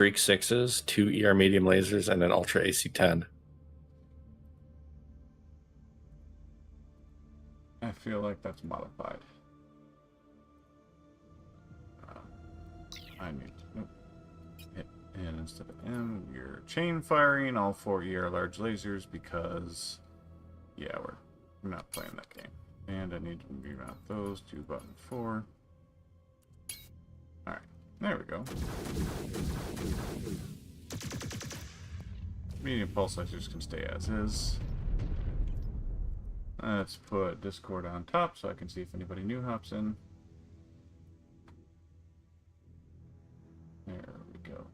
Greek 6s, 2 ER medium lasers, and an Ultra AC-10. I feel like that's modified. I need to hit N instead of M. We're chain firing all 4 ER large lasers because, yeah, we're not playing that game. And I need to remount those to button 4. Alright, there we go. Medium pulse lasers can stay as is. Let's put Discord on top so I can see if anybody new hops in. There we go.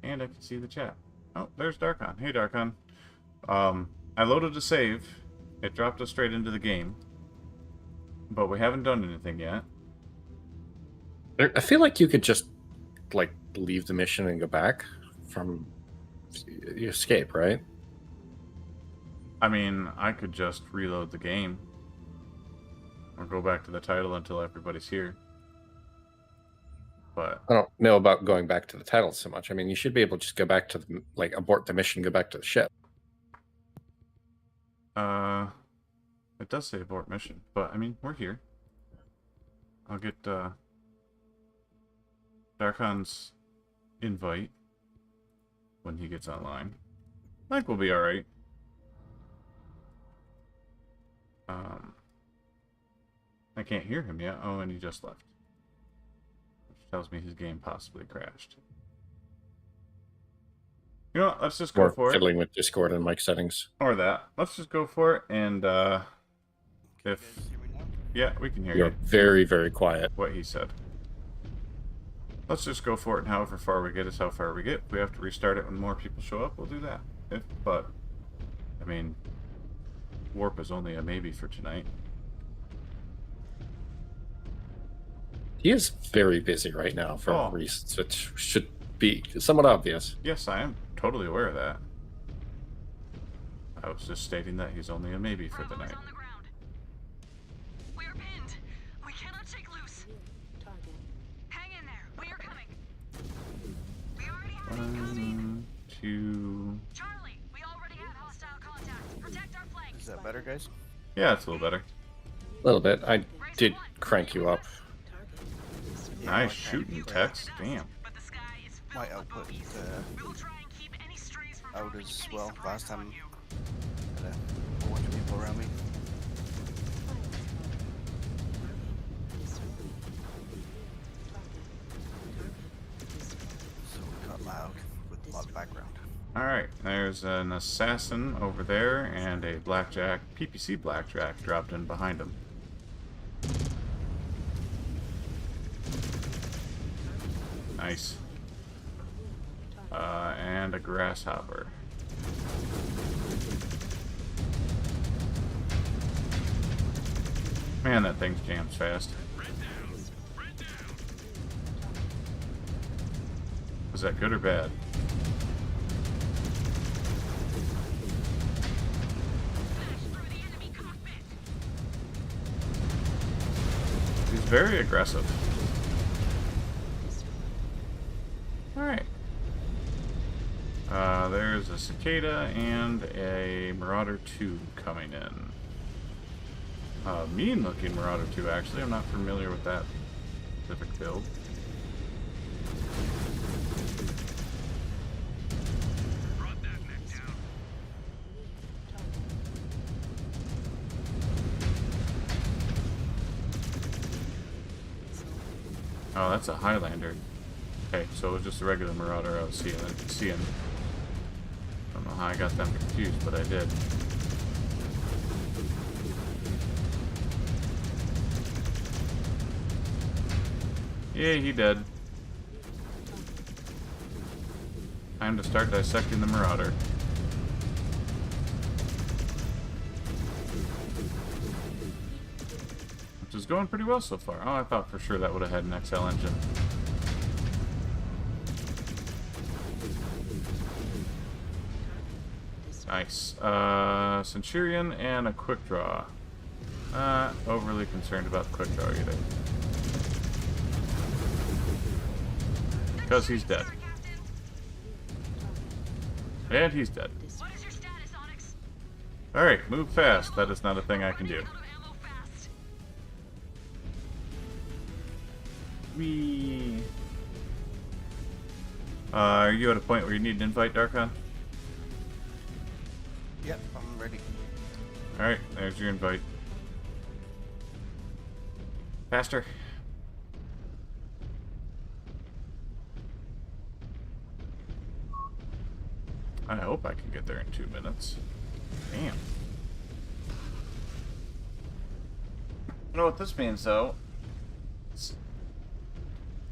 And I can see the chat. Oh, there's Darkon. Hey, Darkon. I loaded a save. It dropped us straight into the game. But we haven't done anything yet. I feel like you could just, like, leave the mission and go back from... You escape, right? I mean, I could just reload the game. Or go back to the title until everybody's here. But I don't know about going back to the title so much. I mean, you should be able to just go back to, the, like, abort the mission, go back to the ship. it does say abort mission. But, I mean, we're here. I'll get, Darkon's invite when he gets online. I think we'll be alright. I can't hear him yet. Oh, and he just left. Which tells me his game possibly crashed. You know what? Let's just go for it. Fiddling with Discord and mic settings. Or that. Let's just go for it, and, if... Yeah, we can hear you. You're very, very quiet. What he said. Let's just go for it, and however far we get is how far we get. If we have to restart it when more people show up, we'll do that. But, I mean, warp is only a maybe for tonight. He is very busy right now for reasons which should be somewhat obvious. Yes, I am totally aware of that. I was just stating that he's only a maybe for the night. We are pinned. We cannot shake loose. Hang in there. We are coming. We already have One, two... Charlie, we already have hostile contact. Protect our flank. Is that better, guys? Yeah, it's a little better. A little bit. I did crank you up. Yeah, Nice shooting, Tex. Damn. But the sky is my filled with output buggies. We will try and keep any strays from out dropping as any well. surprise Last time on you. had a whole bunch of people around me. So it got loud with a lot of background. Alright, there's an assassin over there, and a blackjack, PPC blackjack, dropped in behind him. Nice. And a grasshopper. Man, that thing jams fast. Was that good or bad? He's very aggressive. Alright. There's a cicada and a Marauder 2 coming in. Mean looking Marauder 2 actually. I'm not familiar with that specific build. Oh, that's a Highlander. Okay, so it was just a regular Marauder I was seeing. I don't know how I got them confused, but I did. Yeah, he dead. Time to start dissecting the Marauder. Which is going pretty well so far. Oh, I thought for sure that would have had an XL engine. Nice. Centurion and a quick draw. Not overly concerned about the quick draw either. Because he's dead. And he's dead. What is your status, Onyx? Alright, move fast. That is not a thing I can do. Out of ammo fast. Whee. Are you at a point where you need an invite, Darkon? Yep, I'm ready. Alright, there's your invite. Faster. I hope I can get there in 2 minutes. Damn. You know what this means, though?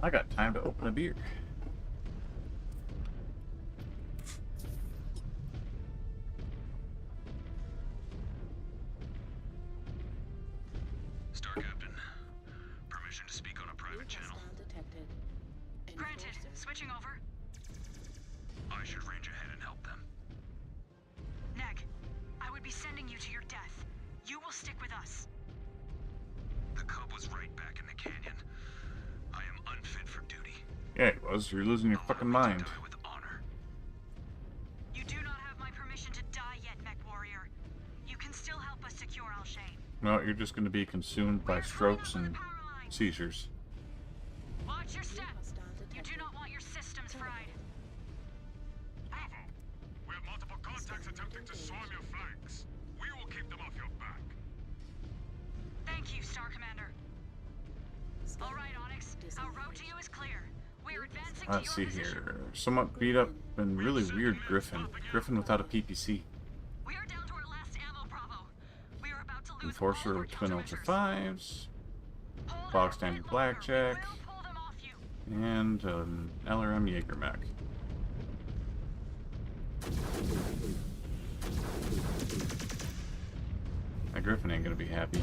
I got time to open a beer. Star Captain, permission to speak on a private channel. Granted. Switching over. I should range ahead and help them. Neg, I would be sending you to your death. You will stick with us. The Cub was right back in the canyon. I am unfit for duty. Yeah, it was. You're losing your fucking mind. Die with honor. You do not have my permission to die yet, Mech Warrior. You can still help us secure Al-Shane. No, you're just going to be consumed by strokes and seizures. Watch your step. You do not want your systems fried. Bravo! We have multiple contacts attempting to swarm your flanks. We will keep them off your back. Thank you, Star Commander. All right, Onyx. Our road to you is clear. We are advancing to Let's your see position. here. Somewhat beat up and really weird Griffin. Griffin without a PPC. We are down to our last ammo, Bravo. We are about to lose Enforcer all with our twin Ultra countermeasures. 5s. Hold Bog on, standard Mech blackjack. Warrior. We'll pull them off you. And an LRM Jaeger mech. That Griffin ain't gonna be happy.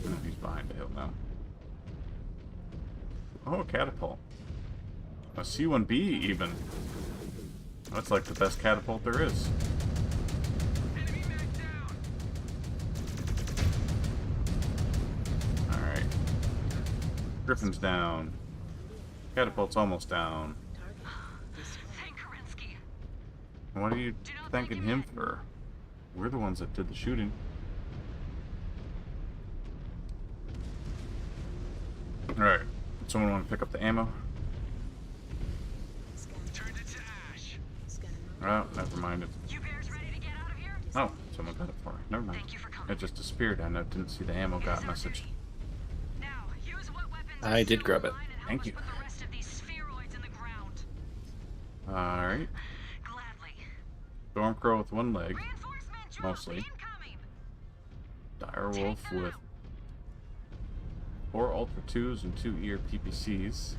Oh, he's behind the hill now. Oh, a catapult. A C1B even. That's like the best catapult there is. Enemy mag down! Alright. Griffin's down. Catapult's almost down. Thank Kerensky. What are you thanking him for? We're the ones that did the shooting. Alright. Someone want to pick up the ammo? Turned it to ash. Oh, never mind it. You bears ready to get out of here? Oh, someone got it for me. Never mind. Thank you for coming. It just disappeared. I didn't see the ammo It is got our message. duty. Now, use what weapons I are did still grab it. online and help Thank us you. put the rest of these spheroids in the ground. Alright. Gladly. Stormcrow with one leg. Reinforcement drop Mostly. incoming. Direwolf with 4 Ultra 2s and 2 ER PPCs.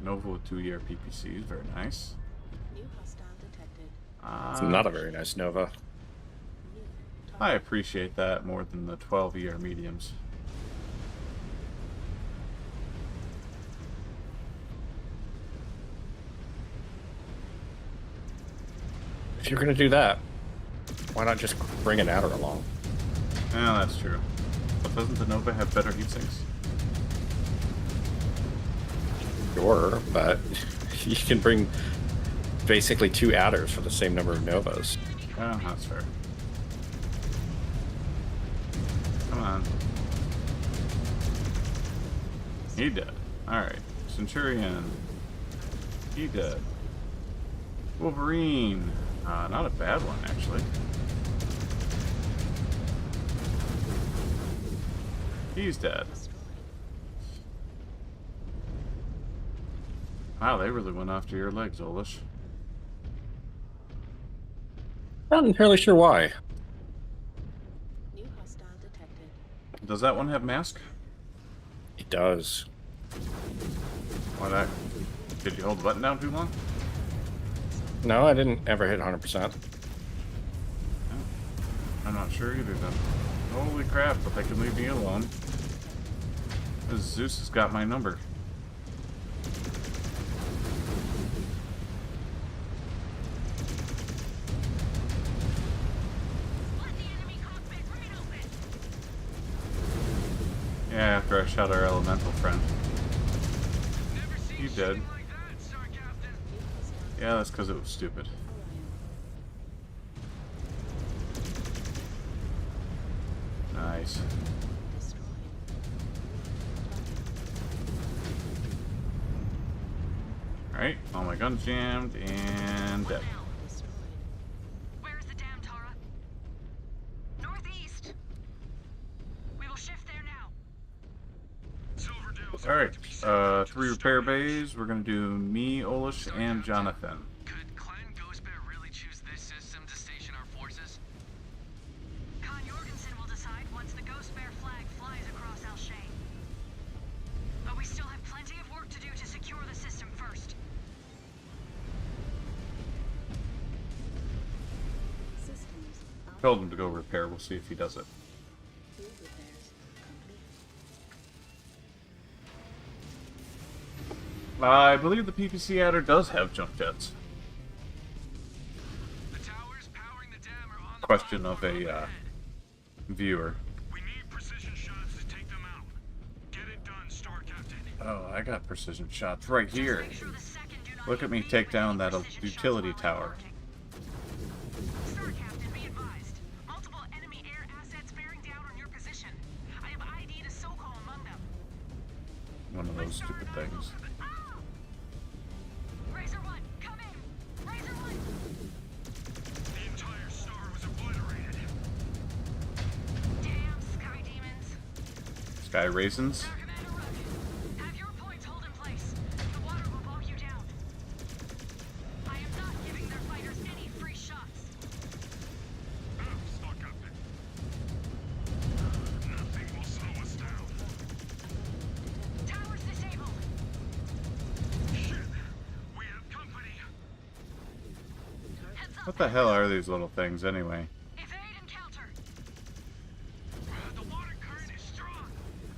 Nova with 2 ER PPCs. Very nice. It's not a very nice Nova. I appreciate that more than the 12 ER mediums. If you're gonna do that, why not just bring an adder along? Yeah, that's true. But doesn't the Nova have better heat sinks? Sure, but you can bring basically 2 adders for the same number of Novas. Oh, that's fair. Come on. He dead. Alright. Centurion. He dead. Wolverine. Not a bad one, actually. He's dead. Wow, they really went after your legs, Olish. Not entirely sure why. Does that one have mask? It does. Why not? Did you hold the button down too long? No, I didn't ever hit 100%. I'm not sure either then. Holy crap, but they can leave me alone. This Zeus has got my number. Let the enemy cockpit right open. Yeah, after I shot our elemental friend. Never seen You shooting did. like that, Star Captain. Yeah, that's because it was stupid. Nice. Alright, all my guns jammed and dead. Where's the dam, Tara? Northeast. We will shift there now. Silverdale's Alright, about to be sent 3 repair bays. We're gonna do me, Olish, and Jonathan. Could Clan Ghost Bear really choose this system to station our forces? Khan Jorgensen will decide once the Ghost Bear flag flies across Alshay. But we still have plenty of work to do to secure the system first. Told him to go repair. We'll see if he does it. I believe the PPC adder does have jump jets. The towers powering the dam are on the Question of platform a overhead. viewer. We need precision shots to take them out. Get it done, Star Captain. Oh, I got precision shots right here. Make sure the second do not Look at me hit take with down any that precision shots utility while tower. embarking. Star Captain, be advised. Multiple enemy air assets bearing down on your position. I have ID'd a Soko among them. One of those stupid things. Ah! Razor 1, come in! Razor 1! The entire star was obliterated. Damn Sky Demons. Sky raisins. Star Commander Rook, have your points hold in place. The water will bog you down. I am not giving their fighters any free shots. Star Captain. Nothing will slow us down. Towers disabled. Shit. We have company. Heads up. What the hell are these little things anyway? Evade encounter. The water current is strong.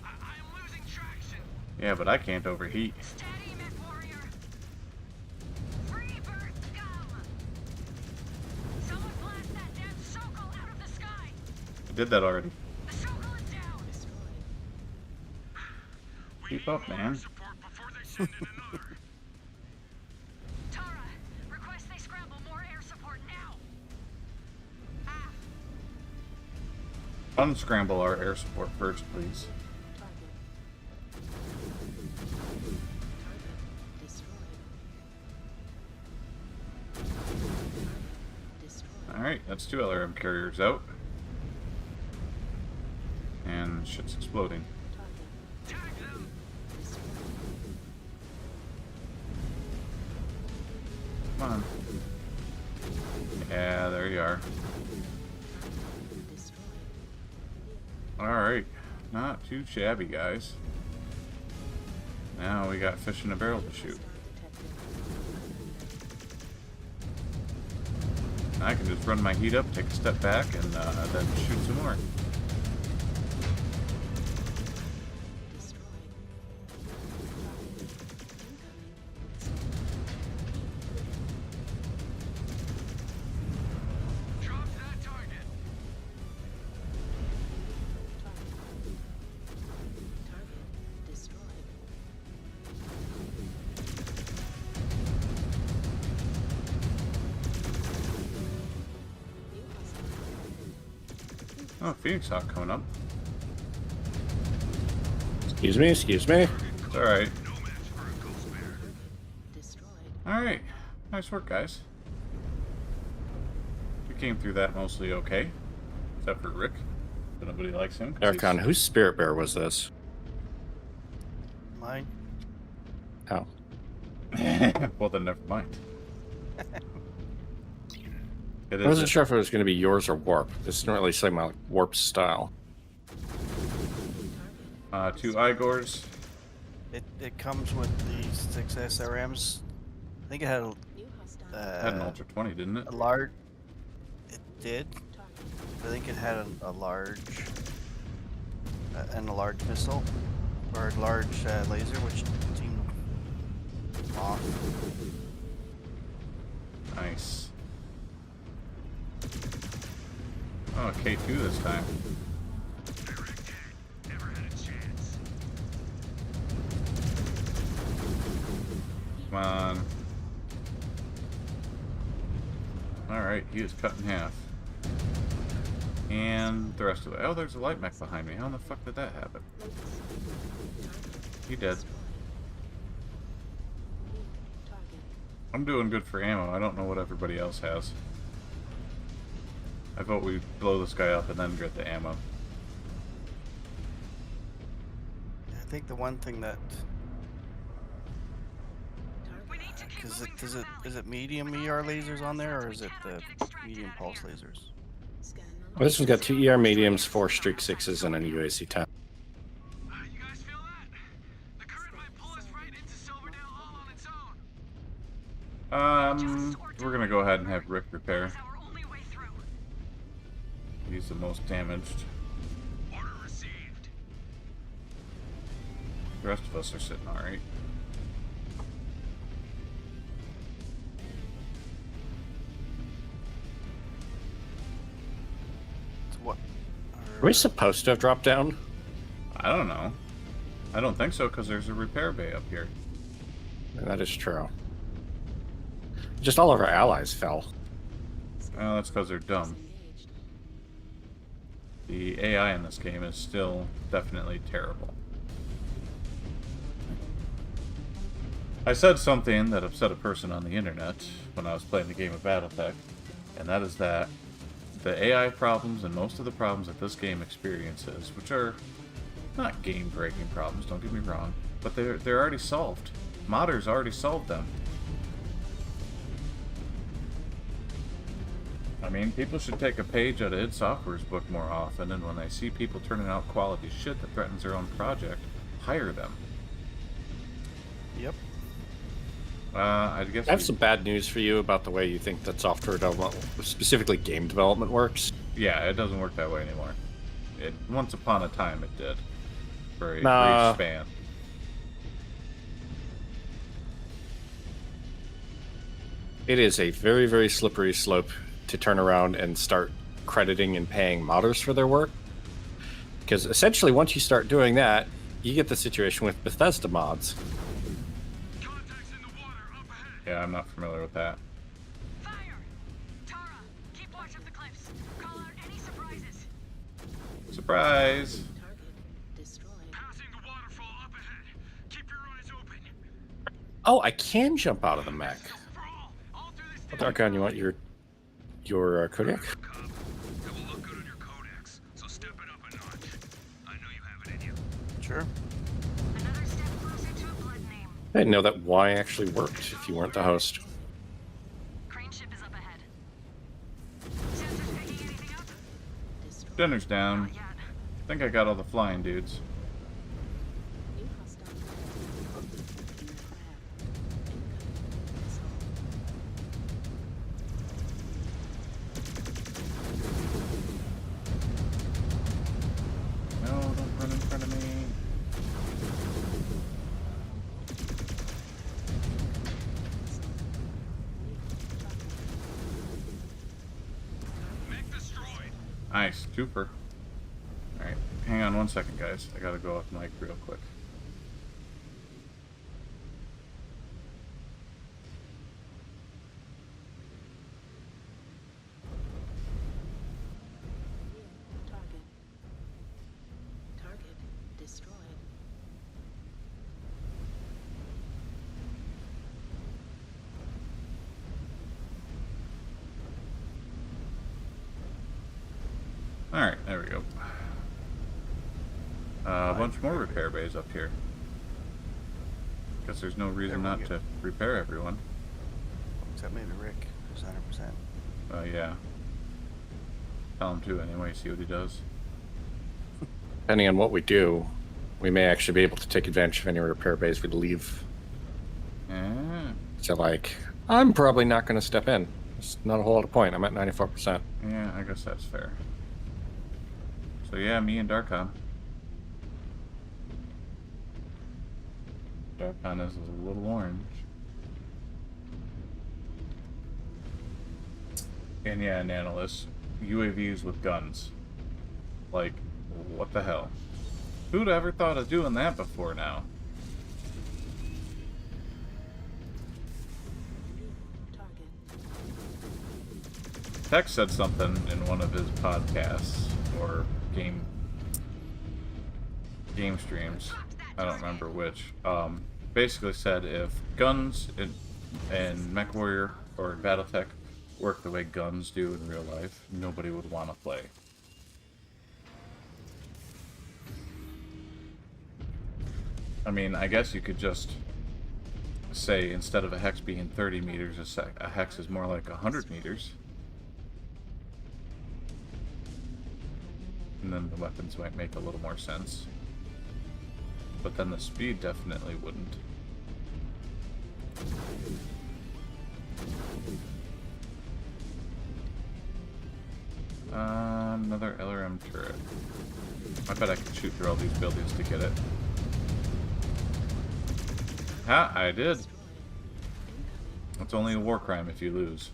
I am losing traction. Yeah, but I can't overheat. Steady, Myth Warrior. Free bird scum. Someone blast that damn Sokol out of the sky. I did that already. The Sokol is down. We Keep need up, more man. support before they send in another. Tara, request they scramble more air support now. Ah, Unscramble our air support first, please. Alright, that's 2 LRM carriers out. And shit's exploding. Tag them. Come on. Yeah, there you are. Alright. Not too shabby, guys. Now we got fish in a barrel to shoot. I can just run my heat up, take a step back, and then shoot some more. Drop that target. Oh, Phoenix Hawk coming up. Excuse me, excuse me. It's alright. No match for a Ghost Bear. Alright. Nice work, guys. We came through that mostly okay. Except for Rick. But nobody likes him. 'cause Erkan, whose spirit bear was this? Mine. Oh. he's- well, then never mind. It I wasn't is sure if it was going to be yours or Warp. This didn't really seem like Warp's style. 2 Igors. It comes with the 6 SRMs. I think it had Had an Ultra 20, didn't it? a large. It did. I think it had a large and a large missile or a large laser, which seemed off. Nice. Oh, K2 this time. Direct hit. Never had a chance. Come on. Alright, he is cut in half. And the rest of it. Oh, there's a light mech behind me. How in the fuck did that happen? He dead. I'm doing good for ammo. I don't know what everybody else has. I vote we blow this guy up and then get the ammo. I think the one thing that We need to keep moving is through it the is valley. it medium ER lasers on there, or is it the medium pulse lasers? Well, this one's got 2 ER mediums, 4 Streak 6s, and an UAC 10. You guys feel that? The current might pull us right into Silverdale all on its own. We're gonna go ahead and have Rick repair. That's our only way through. He's the most damaged. Order received. The rest of us are sitting alright. So what? Are we supposed to have dropped down? I don't know. I don't think so, because there's a repair bay up here. That is true. Just all of our allies fell. Well, that's because they're dumb. The AI in this game is still definitely terrible. I said something that upset a person on the internet when I was playing the game of Battletech, and that is that the AI problems and most of the problems that this game experiences, which are not game-breaking problems, don't get me wrong, but they're already solved. Modders already solved them. I mean, people should take a page out of id Software's book more often, and when they see people turning out quality shit that threatens their own project, hire them. Yep. I guess I have some bad news for you about the way you think that software development, specifically game development, works. yeah, it doesn't work that way anymore. Once upon a time it did. For a Nah. brief span. It is a very, very slippery slope to turn around and start crediting and paying modders for their work. Because essentially, once you start doing that, you get the situation with Bethesda mods. Contacts in the water up ahead. Yeah, I'm not familiar with that. Fire! Tara, keep watch of the cliffs. Call out any surprises. Surprise! Passing the waterfall up ahead. Keep your eyes open. Oh, I can jump out of the mech. For all through this Darkon, you want your Kodiak? Cub, it will look good on your codex, so step it up a notch. I know you have it in you. Sure. Another step closer to a blood name. I didn't know that Y actually worked if you weren't the host. Crane ship is up ahead. Sensors picking anything up? Dinner's down. Not yet. I think I got all the flying dudes. No, don't run in front of me. Mech destroyed. Nice, super. Alright, hang on one second, guys. I gotta go off mic real quick. Target destroyed. Alright, there we go. A bunch more repair bays up here. Guess there's no reason There we not go. to repair everyone. Except maybe Rick, who's 100%. Yeah. Tell him to anyway, see what he does. Depending on what we do, we may actually be able to take advantage of any repair bays we leave. Yeah. So, like, I'm probably not going to step in. It's not a whole lot of point. I'm at 94%. Yeah, I guess that's fair. So yeah, me and Darkon. Darkon is a little orange. And yeah, Nanolis, UAVs with guns. Like, what the hell? Who'd ever thought of doing that before now? Tech said something in one of his podcasts or game streams. I don't remember which. Basically said if guns in MechWarrior or BattleTech work the way guns do in real life, nobody would want to play. I mean, I guess you could just say instead of a hex being 30 meters, a hex is more like 100 meters. And then the weapons might make a little more sense. But then the speed definitely wouldn't. Another LRM turret. I bet I could shoot through all these buildings to get it. Ha! I did. It's only a war crime if you lose.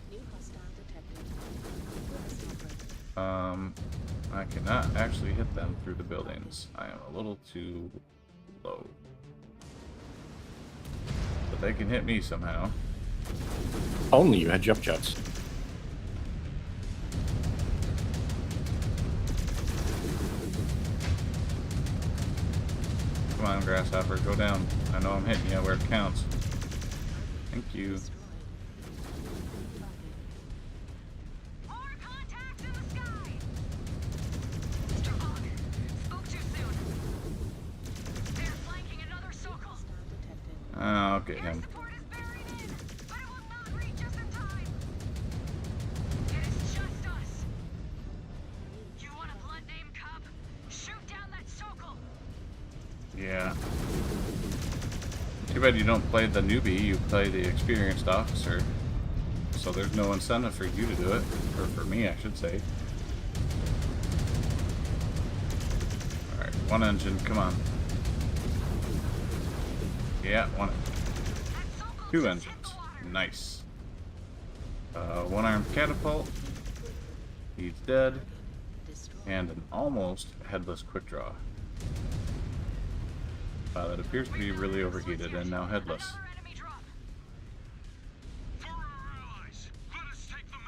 I cannot actually hit them through the buildings. I am a little too low. But they can hit me somehow. Only you had jump jets. Come on, Grasshopper, go down. I know I'm hitting you where it counts. Thank you. More contacts in the sky! Mr. Hawk, spoke too soon. They're flanking another circle. I'll get Air him. support is buried in, but it will not reach us in time. It is just us. You want a blood name, cub? Shoot down that circle. Yeah. Too bad you don't play the newbie, you play the experienced officer. So there's no incentive for you to do it. Or for me, I should say. Alright, one engine, come on. Yeah, one. Two engines. Nice. One-armed catapult. He's dead. And an almost headless quick draw. That appears to be really overheated and now headless. Another enemy drop. For our allies, let us take them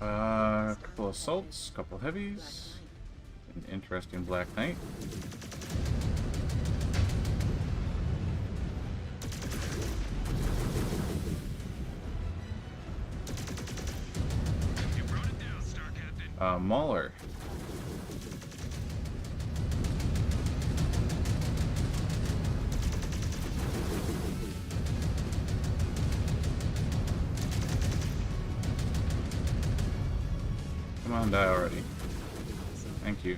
out. A couple assaults, couple heavies, an interesting Black Knight. You brought it down, Star Captain. Mauler. Come on, die already. Thank you.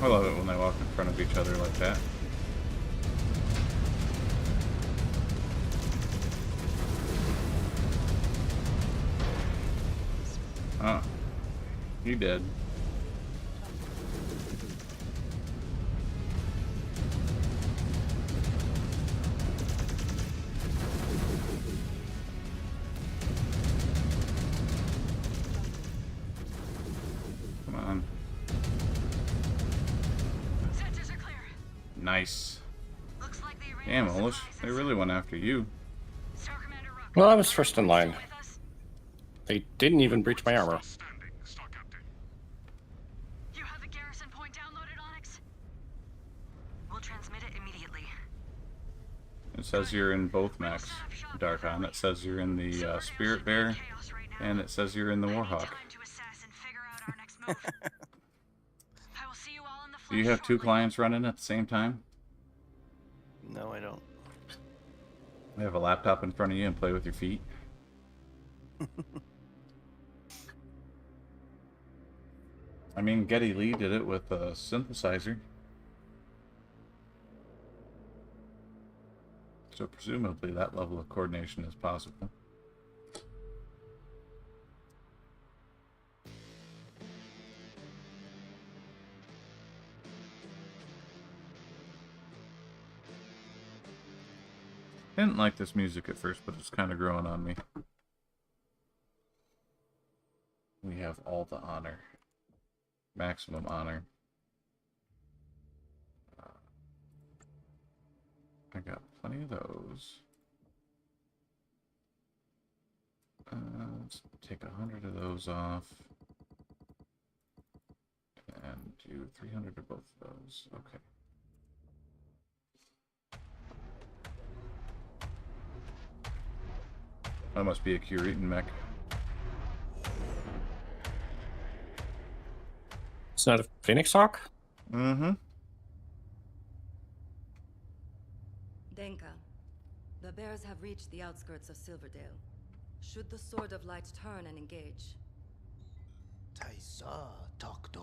I love it when they walk in front of each other like that. Oh, he did. Come on. Sectors are clear. Nice. Looks like they ran Damn, out of Olish, supplies they and really went after you. Star Commander Rook. Well, I was first in line. With us? They didn't even breach my armor. Standing, Star Captain. You have the garrison point downloaded, Onyx? We'll transmit it immediately. It says you're in both mechs, Darkon. It says you're in the Spirit Bear, and it says you're in the Warhawk. Time to assess and figure out our next move. I will see you all in the Do you flesh have two shortly. clients running at the same time? No, I don't. You have a laptop in front of you and play with your feet? I mean, Geddy Lee did it with a synthesizer. So presumably that level of coordination is possible. I didn't like this music at first, but it's kind of growing on me. We have all the honor. Maximum honor. I got plenty of those. Let's take 100 of those off. And do 300 of both of those. Okay. That must be a Curitan mech. It's not a Phoenix Hawk? Mm-hmm. Denka, the bears have reached the outskirts of Silverdale. Should the Sword of Light turn and engage? Taisa, Doctor.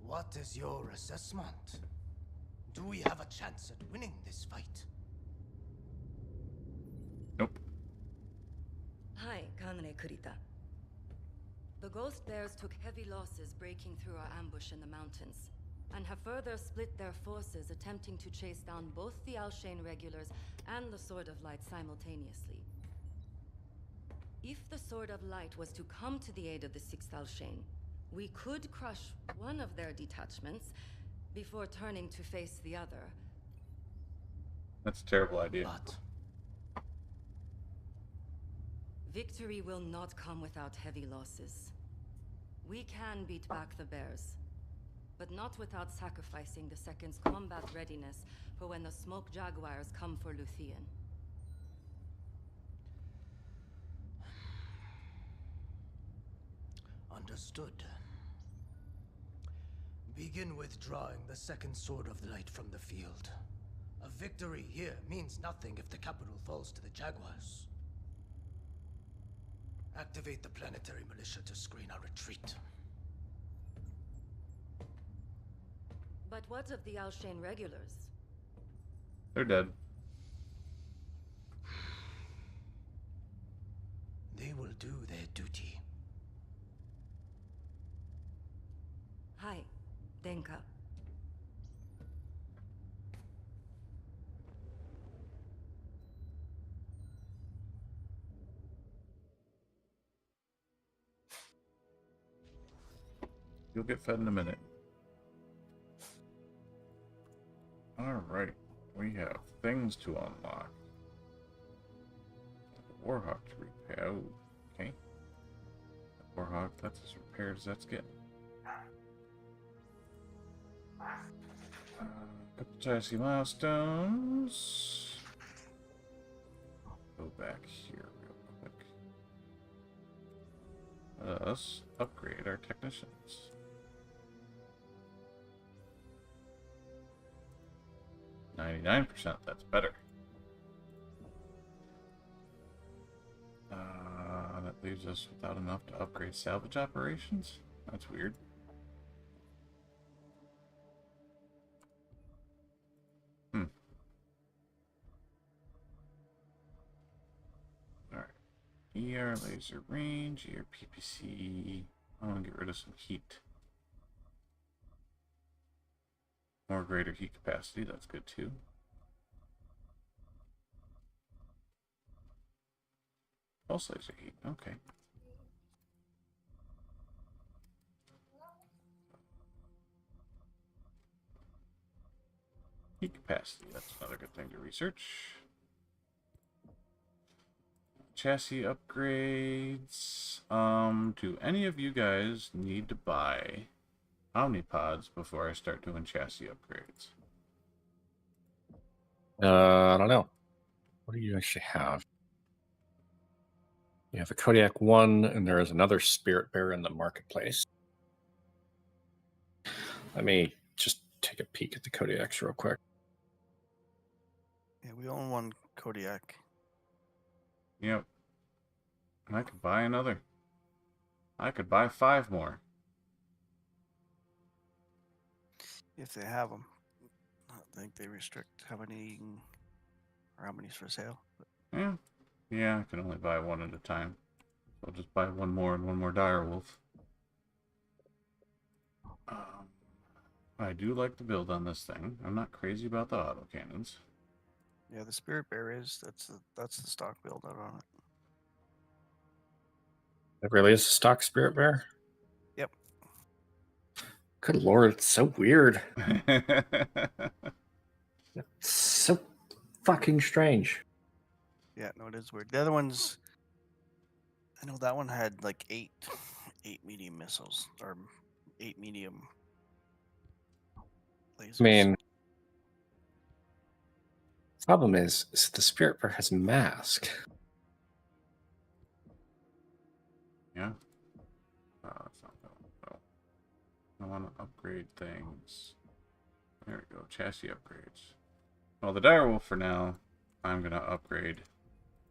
What is your assessment? Do we have a chance at winning this fight? Nope. Hi, Kanre Kurita. The Ghost Bears took heavy losses breaking through our ambush in the mountains, and have further split their forces attempting to chase down both the Alshane regulars and the Sword of Light simultaneously. If the Sword of Light was to come to the aid of the 6th Alshane, we could crush one of their detachments before turning to face the other. That's a terrible idea. But Victory will not come without heavy losses. We can beat back the bears, but not without sacrificing the Second's combat readiness for when the Smoke Jaguars come for Luthien. understood. Begin withdrawing the second Sword of Light from the field. A victory here means nothing if the capital falls to the Jaguars. Activate the planetary militia to screen our retreat. But what of the Alshane regulars? They're dead. They will do their duty. Hi, Denka. You'll get fed in a minute. Alright. We have things to unlock. Warhawk to repair. Oh, okay. Warhawk, that's as repaired as that's getting. Couple chassis milestones. Go back here real quick. Let us upgrade our technicians. 99%, that's better. That leaves us without enough to upgrade salvage operations? That's weird. Alright. ER, laser range, ER, PPC. I want to get rid of some heat. More greater heat capacity, that's good too. Pulse laser heat, okay. Heat capacity, that's another good thing to research. Chassis upgrades. Do any of you guys need to buy omnipods before I start doing chassis upgrades? I don't know. What do you actually have? You have a Kodiak 1, and there is another Spirit Bear in the marketplace. Let me just take a peek at the Kodiaks real quick. Yeah, we own one Kodiak. Yep. And I could buy another. I could buy 5 more. If they have them. I think they restrict how many or how many's for sale. Yeah. Yeah, I can only buy one at a time. So I'll just buy one more and one more direwolf. I do like the build on this thing. I'm not crazy about the autocannons. Yeah, the Spirit Bear is that's the stock build out on it. It really is a stock Spirit Bear? Good lord, it's so weird. It's so fucking strange. Yeah, no, it is weird. The other ones, I know that one had like eight medium missiles or 8 medium lasers. I mean, problem is the Spirit Bird has mask. Yeah. That's not that one. No. I want to upgrade things. There we go. Chassis upgrades. Well, the direwolf for now, I'm going to upgrade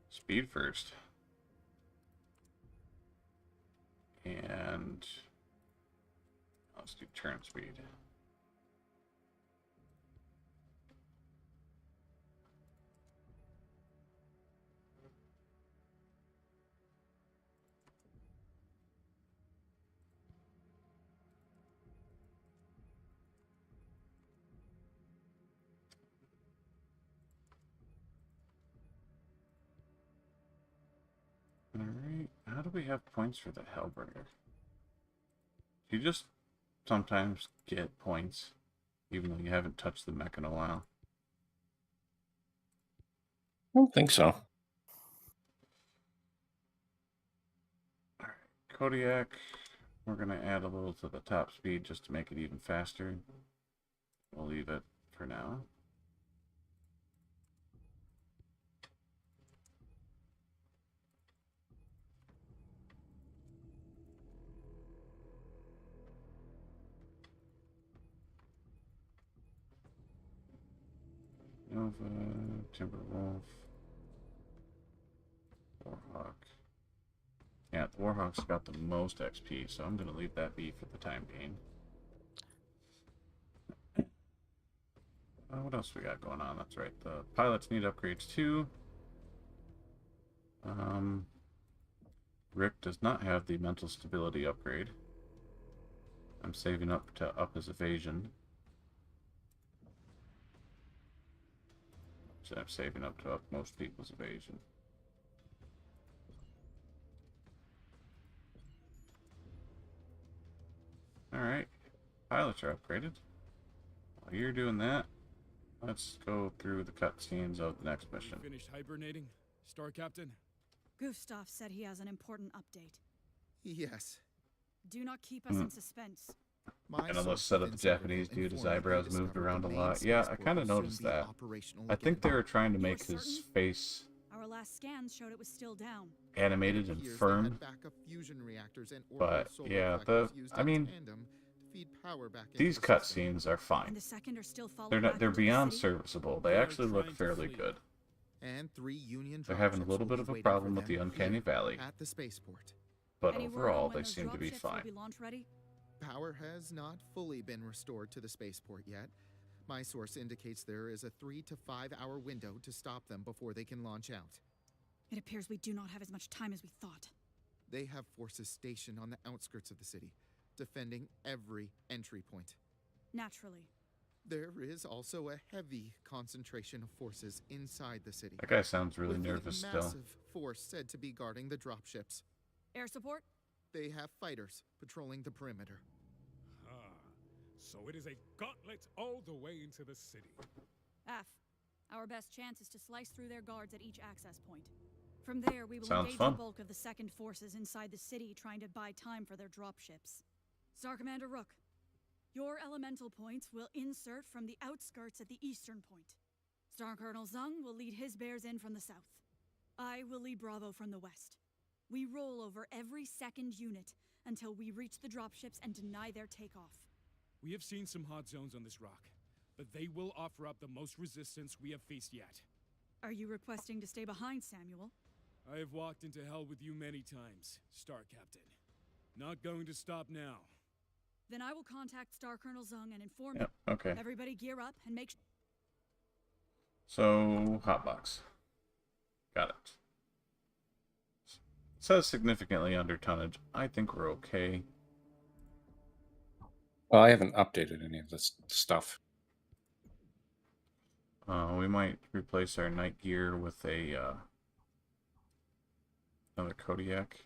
speed first. And let's do turn speed. Alright, how do we have points for the Hellbringer? You just sometimes get points, even though you haven't touched the mech in a while. I don't think so. Alright, Kodiak, we're going to add a little to the top speed just to make it even faster. We'll leave it for now. Nova, Timberwolf, Warhawk. Yeah, the Warhawk's got the most XP, so I'm going to leave that be for the time being. What else we got going on? That's right, the pilots need upgrades too. Rick does not have the mental stability upgrade. I'm saving up to up his evasion. So I'm saving up to up most people's evasion. Alright, pilots are upgraded. While you're doing that, let's go through the cutscenes of the next mission. Finished hibernating, Star Captain? Gustav said he has an important update. Yes. Do not keep us in suspense. And unless said that the Japanese dude, his eyebrows moved around a lot. Yeah, I kind of noticed that. I think they were trying to make his face Our last scans showed it was still down. animated and firm. But yeah, I mean, these cutscenes are And fine. the second are still They're beyond serviceable. They actually look fairly good. And 3 Union They're having a dropships little will bit be of a waiting problem for with the them Uncanny here Valley, at the spaceport. but Any word on overall when they those seem to be dropships will fine. be launch ready? Power has not fully been restored to the spaceport yet. My source indicates there is a 3 to 5 hour window to stop them before they can launch out. It appears we do not have as much time as we thought. They have forces stationed on the outskirts of the city, defending every entry point. Naturally. There is also a heavy concentration of forces inside the city. That guy sounds really with a nervous still. massive force said to be guarding the dropships. Air support? They have fighters patrolling the perimeter. Ah, so it is a gauntlet all the way into the city. F. Our best chance is to slice through their guards at each access point. From there, we will Sounds engage fun. the bulk of the second forces inside the city trying to buy time for their dropships. Star Commander Rook, your elemental points will insert from the outskirts at the eastern point. Star Colonel Zung will lead his bears in from the south. I will lead Bravo from the west. We roll over every second unit until we reach the dropships and deny their takeoff. We have seen some hot zones on this rock, but they will offer up the most resistance we have faced yet. Are you requesting to stay behind, Samuel? I have walked into hell with you many times, Star Captain. Not going to stop now. Then I will contact Star Colonel Zung and inform Yep, okay. Everybody gear up and make So, hotbox. Got it. It says significantly under tonnage. I think we're okay. Well, I haven't updated any of this stuff. We might replace our night gear with a another Kodiak.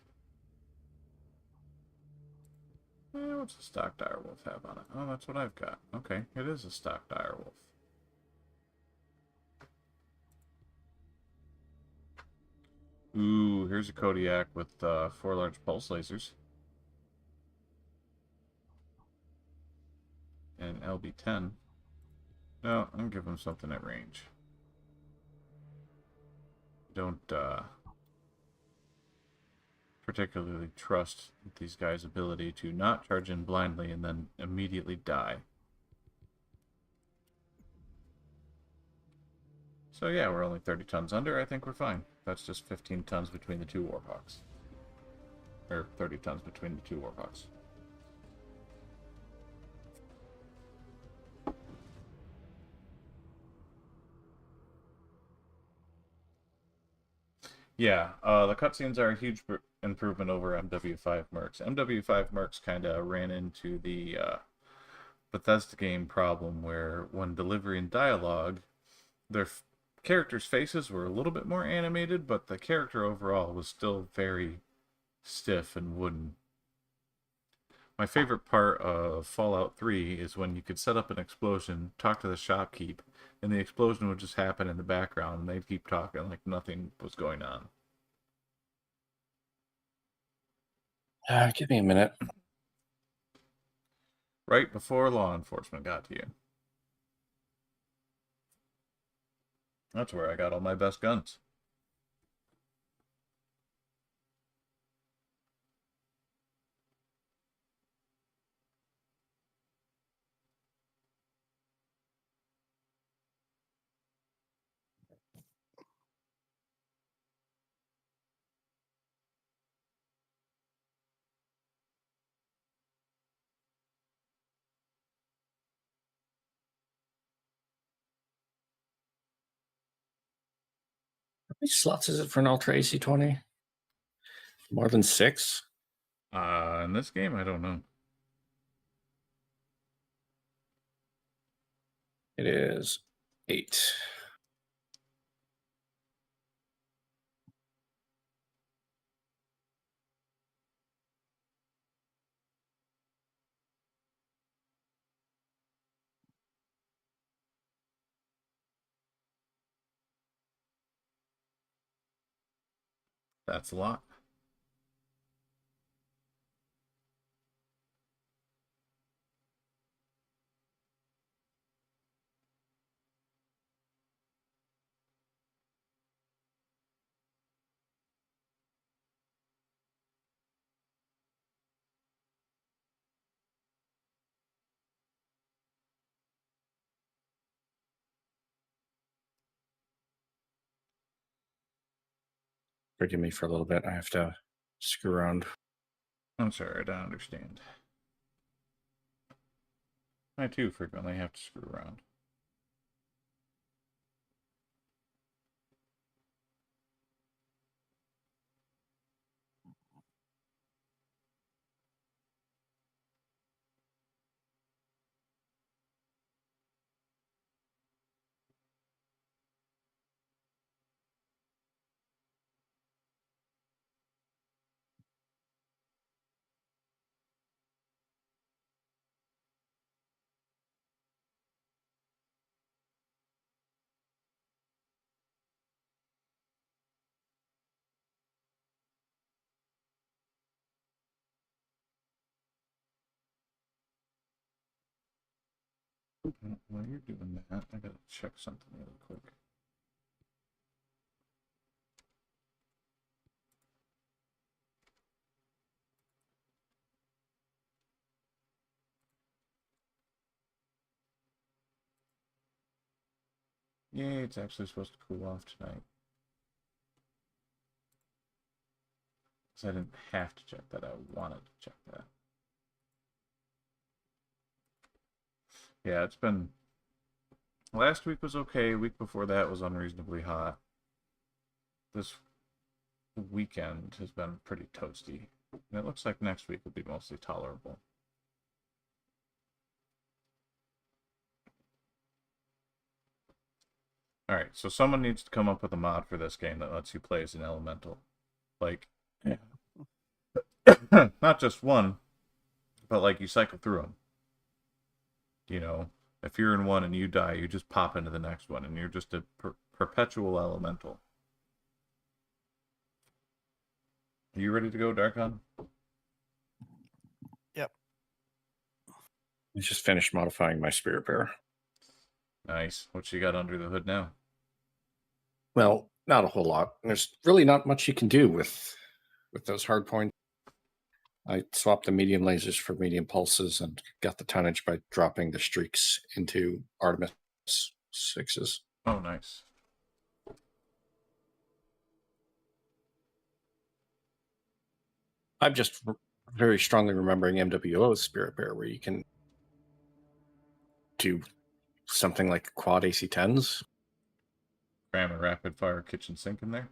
What's a stock direwolf have on it? Oh, that's what I've got. Okay, it is a stock direwolf. Ooh, here's a Kodiak with 4 large pulse lasers. And LB10. No, I'm gonna give him something at range. Don't particularly trust these guys' ability to not charge in blindly and then immediately die. So yeah, we're only 30 tons under. I think we're fine. That's just 15 tons between the 2 Warhawks. Or 30 tons between the 2 Warhawks. Yeah, the cutscenes are a huge improvement over MW5 Mercs. MW5 Mercs kind of ran into the Bethesda game problem where when delivering dialogue, their characters' faces were a little bit more animated, but the character overall was still very stiff and wooden. My favorite part of Fallout 3 is when you could set up an explosion, talk to the shopkeep, and the explosion would just happen in the background, and they'd keep talking like nothing was going on. Give me a minute. Right before law enforcement got to you. That's where I got all my best guns. How many slots is it for an Ultra AC-20? More than 6? In this game, I don't know. It is 8. That's a lot. Forgive me for a little bit. I have to screw around. I'm sorry, I don't understand. I too frequently have to screw around. While you're doing that, I gotta check something really quick. Yay, it's actually supposed to cool off tonight. Because I didn't have to check that, I wanted to check that. Yeah, it's been... Last week was okay, week before that was unreasonably hot. This weekend has been pretty toasty. And it looks like next week will be mostly tolerable. Alright, so someone needs to come up with a mod for this game that lets you play as an elemental. Like, Yeah. not just one, but like you cycle through them. You know, if you're in one and you die, you just pop into the next one, and you're just a perpetual elemental. Are you ready to go, Darkon? Yep. I just finished modifying my spirit bearer. Nice. What you got under the hood now? Well, not a whole lot. There's really not much you can do with those hard points. I swapped the medium lasers for medium pulses and got the tonnage by dropping the streaks into Artemis 6s. Oh, nice. I'm just very strongly remembering MWO's Spirit Bear, where you can do something like quad AC-10s. Cram a rapid fire kitchen sink in there.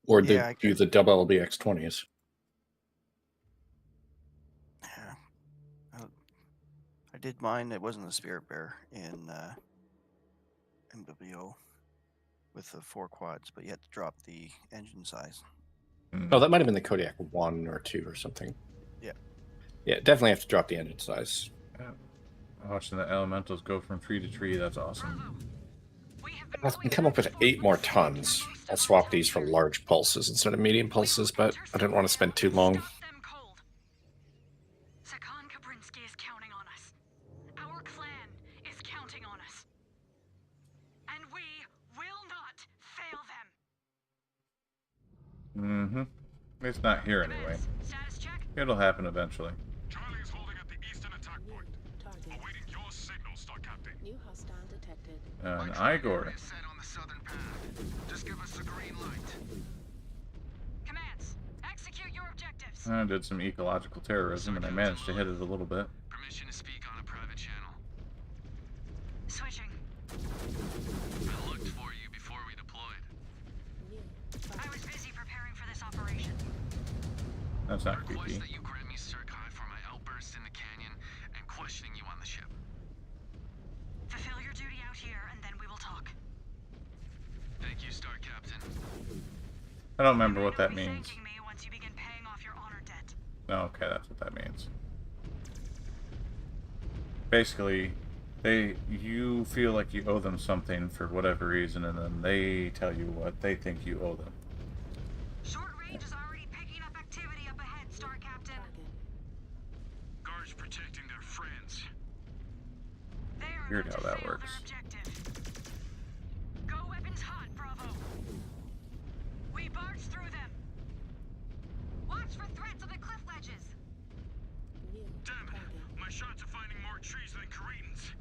Or Yeah, I do could. the double LBX-20s. Yeah. I did mine. It wasn't the Spirit Bear in MWO with the 4 quads, but you had to drop the engine size. Oh, that might have been the Kodiak 1 or 2 or something. Yeah. Yeah, definitely have to drop the engine size. Yeah. Watching the elementals go from tree to tree, that's awesome. I can come up with 8 more tons. I'll swap these for large pulses instead of medium pulses, but I didn't want to spend too long. Sakan Kabrinsky is counting on us. Our clan is counting on us. And we will not fail them. Mm-hmm. It's not here anyway. Status check. It'll happen eventually. Charlie is holding at the eastern attack point. Target. Awaiting your signal, Star Captain. New hostile detected. An Igor. Is set on the southern path. Just give us the green light. Commands, execute your objectives. I did some ecological terrorism, and I managed to hit it a little bit. Permission to speak on a private channel. Switching. I looked for you before we deployed. New. I was busy preparing for this operation. That's not Request creepy. that you grant me Circi for my outburst in the canyon and questioning you on the ship. Fulfill your duty out here, and then we will talk. Thank you, Star Captain. I don't remember what that You'll be means. thanking me once you begin paying off your honor debt. Oh, okay, that's what that means. Basically, you feel like you owe them something for whatever reason, and then they tell you what they think you owe them. Short range is already picking up activity up ahead, Star Captain. Target. Guards protecting their friends. They are Weird about how to that fail works. their objective. Go weapons hot, Bravo. We barge through them. Watch for threats on the cliff ledges. New. Damn it. Target. My shots are finding more trees than Cretans.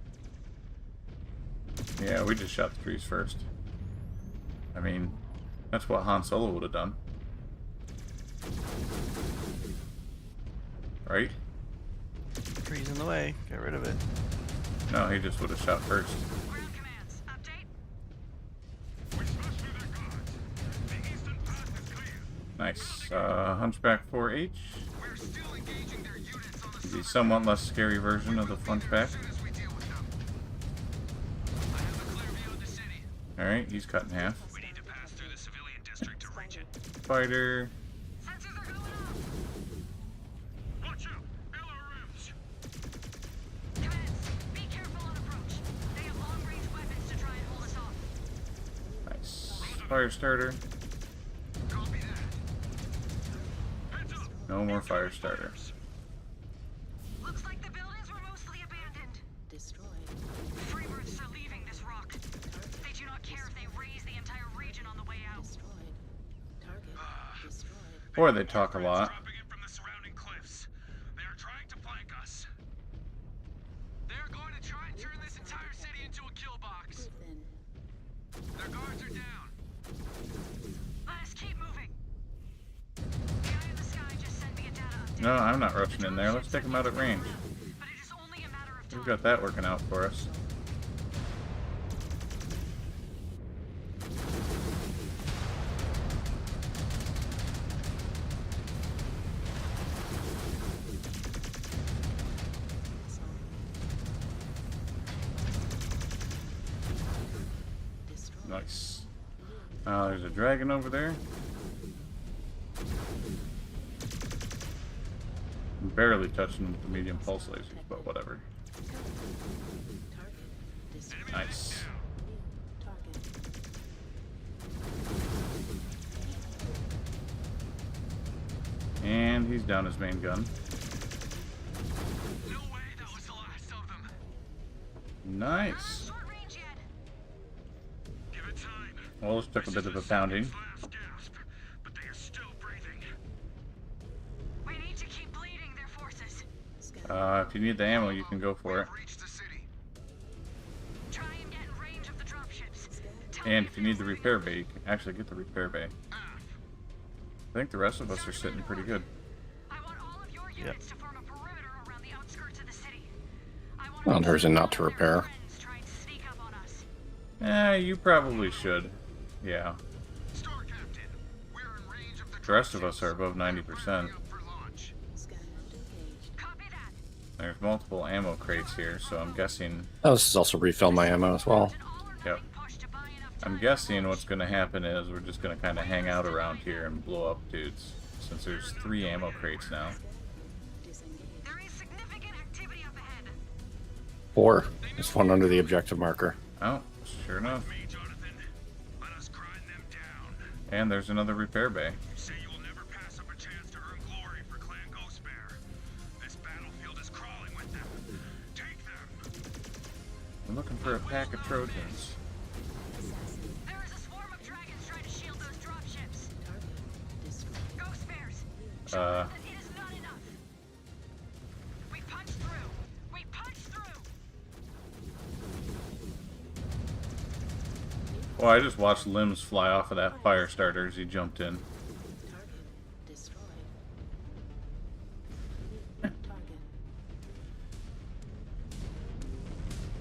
Yeah, we just shot the trees first. I mean, that's what Han Solo would have done. Right? Trees in the way. Get rid of it. No, he just would have shot first. Ground commands, update. We smashed through their guards. The eastern path is clear. Nice. Hunchback 4H. We're still engaging their units on the The southern somewhat less scary version of the Hunchback. as soon as we deal with them. I have a clear view of the city. Alright, he's cut in half. We need to pass through the civilian district to reach it. Fighter. Sensors are going off. Watch out! LRMs! Commands, be careful on approach. They have long-range weapons to try and hold us off. Nice. Fire starter. Copy that. Heads up! No more fire starter. Looks like the buildings were mostly abandoned. Destroyed. Free Earths are leaving this rock. They do not care if they raise the entire region on the way out. Destroyed. Target. Destroyed. Boy, they talk a lot. Dropping in from the surrounding cliffs. They are trying to flank us. They're going to try and turn this entire city into a kill box. Thin. Their guards are down. Let us keep moving. The Eye of the Sky just sent me a data update. No, I'm not rushing in there. Let's take him out at range. But it is only a matter of time. We've got that working out for us. Destroyed. Nice. There's a dragon over there. barely touching the medium pulse lasers, but whatever. Target destroyed. Nice. Target. And he's down his main gun. No way, that was the last of them. Nice. Short range yet. Give it time. Well, this took a bit of a pounding. Last gasp, but they are still breathing. We need to keep bleeding their forces. If you need the ammo, you can go for it. Reach the city. Try and get in range of the dropships. And if you need the repair bay, you can actually get the repair bay. I think the rest of us are sitting pretty good. I want all of your units to form a perimeter around the outskirts of the city. I want Well, there's a not to repair. try and sneak up on us. You probably should. Yeah. Star Captain, we're in range of The rest of us are above 90%. up for launch. Scan mode engaged. Copy that. There's multiple ammo crates here, so I'm guessing. Oh, this is also refill my ammo as well. And all are Yep. being pushed to buy enough I'm time. guessing what's going to happen is we're just going to kind of hang out around here and blow up dudes, since there's 3 ammo crates now. Disengaged. There is significant activity up ahead. 4. There's one under the objective marker. Oh, sure enough. Me, Jonathan. Let us grind them down. And there's another repair bay. You say you will never pass up a chance to earn glory for Clan Ghost Bear. This battlefield is crawling with them. Take them. I'm looking for a pack of Trojans. There is a swarm of dragons trying to shield those dropships. Target destroyed. Ghost Bears. Uh, It is not enough. We punched through. We punched through. well, I just watched limbs fly off of that fire starter as he jumped in. Target destroyed. Target.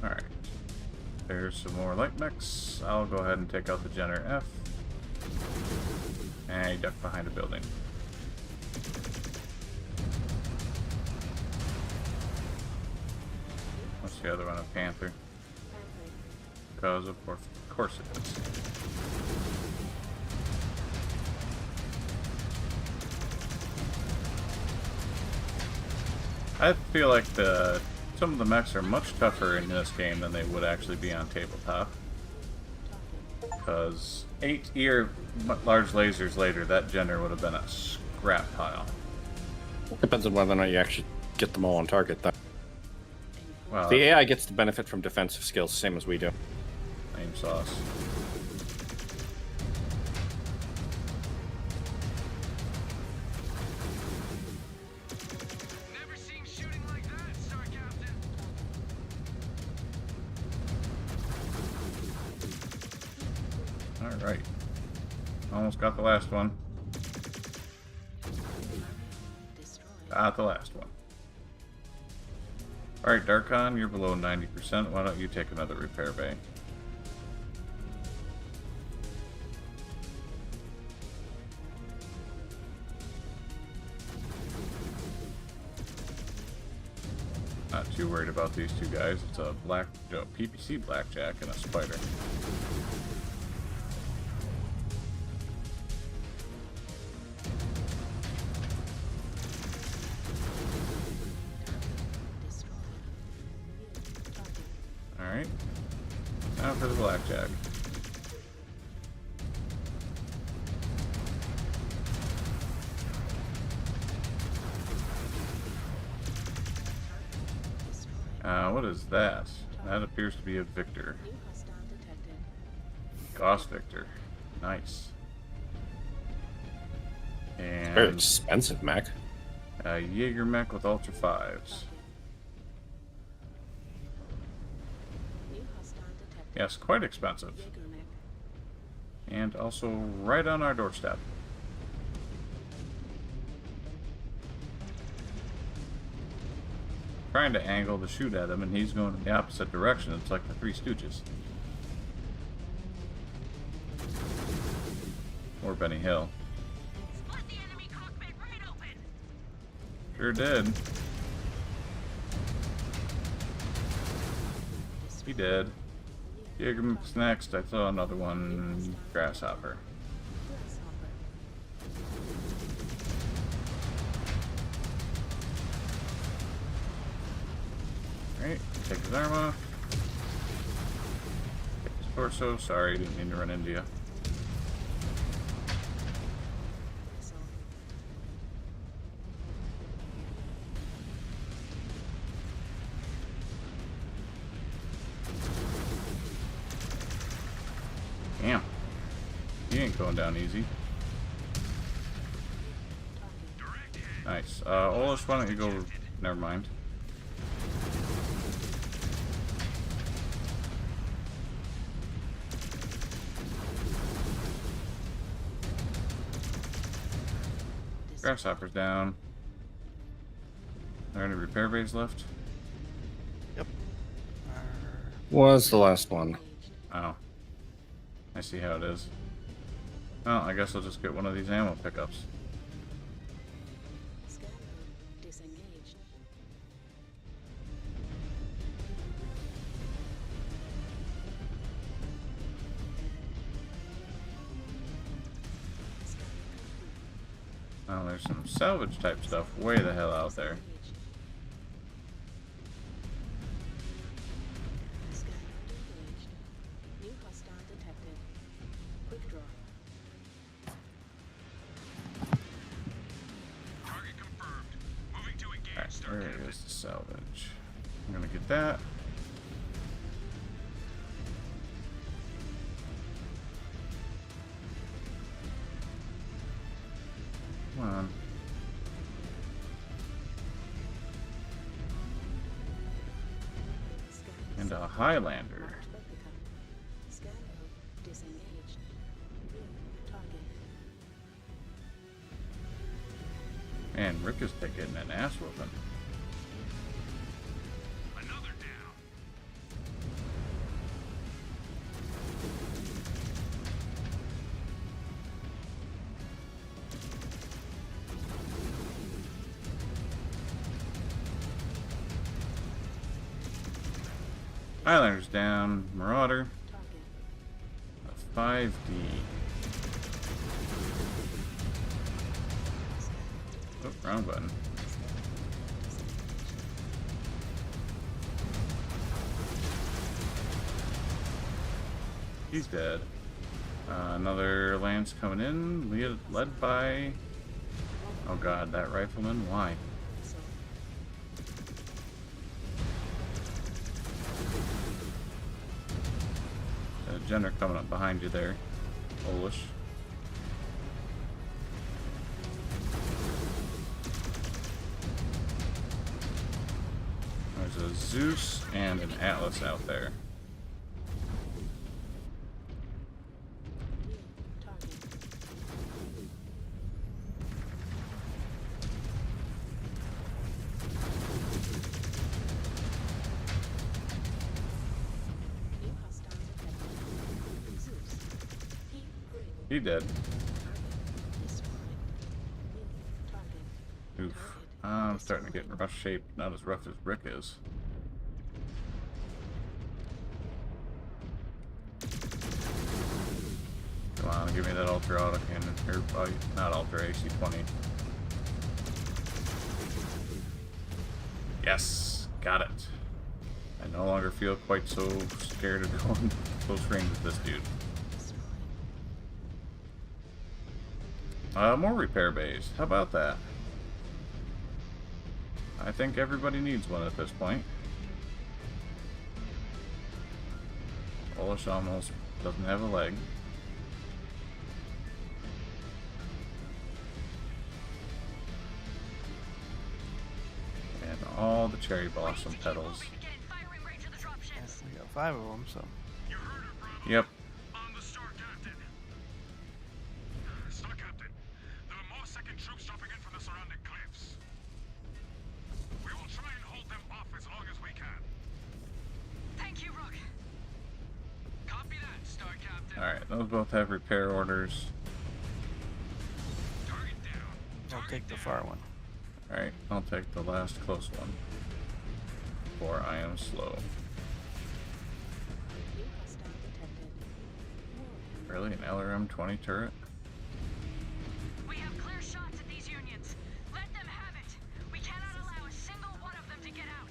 Alright. There's some more light mechs. I'll go ahead and take out the Jenner F. And he ducked behind a building. What's the other one? A Panther. Because of course it is. I feel like some of the mechs are much tougher in this game than they would actually be on tabletop. Because 8 large lasers later, that Jenner would have been a scrap pile. Depends on whether or not you actually get them all on target, though. Well, The AI gets the benefit from defensive skills, same as we do. same sauce. Never seen shooting like that, Star Captain. Alright. Almost got the last one. Destroyed. Got the last one. Alright, Darkon, you're below 90%. Why don't you take another repair bay? Not too worried about these two guys. It's a PPC blackjack and a spider. Destroyed. Target. Alright. Now for the blackjack. Destroyed. What is that? That appears to be a Victor. New hostile detected. Gauss Victor. Nice. Very And expensive, Mac. a Jaeger mech with Ultra 5s. New hostile detected. Yes, quite expensive. Jaeger mech. And also right on our doorstep. Trying to angle to shoot at him, and he's going in the opposite direction. It's like the Three Stooges. Or Benny Hill. Split the enemy cockpit right open. Sure did. He did. Jaeger's next. I saw another one. Grasshopper. Grasshopper. Take his arm off. Take his torso. Sorry, didn't mean to run into you. Vessel. Damn. He ain't going down easy. Nice. Olaf, why don't you go... Never mind. Grasshopper's down. Are there any repair bays left? Yep. Was the last one. Oh. I see how it is. Well, I guess I'll just get one of these ammo pickups. Scan mode disengaged. Oh, there's some salvage type stuff way the hell out there. Scan mode engaged. New hostile detected. Quick draw. Target confirmed. Moving to engage, Alright, Star where Captain. is the salvage? I'm gonna get that. Come on. Scan And a Highlander. marked replica. Scan mode disengaged. New target. Man, Rick is getting an ass whooping. Another down. Highlander's down. Marauder. Target. A 5D. Oh, wrong button. He's dead. Another lance coming in, led by... Oh god, that rifleman? Why? So, Jenner coming up behind you there. Polish. There's a Zeus and an Atlas out there. new target. New hostile detected. Zeus. Peak grid. He dead. Target destroyed. New target. Oof. I'm starting to get in rough shape. Not as rough as Rick is. Come on, give me that Ultra Auto Cannon. Or, not Ultra, AC-20. Yes! Got it. I no longer feel quite so scared of going close range with this dude. More repair bays. How about that? I think everybody needs one at this point. Polish almost doesn't have a leg. And all the cherry blossom petals. Yes, we got 5 of them, so. You heard her, Bravo. Yep. On the Star Captain. Star Captain, there are more second troops dropping in from the surrounding cliffs. We will try and hold them off as long as we can. Thank you, Rook. Copy that, Star Captain. Alright, those both have repair orders. Target down. I'll take the far one. Alright, I'll take the last close one. For I am slow. New hostile detected. Really? An LRM-20 turret? We have clear shots at these unions. Let them have it. We cannot allow a single one of them to get out.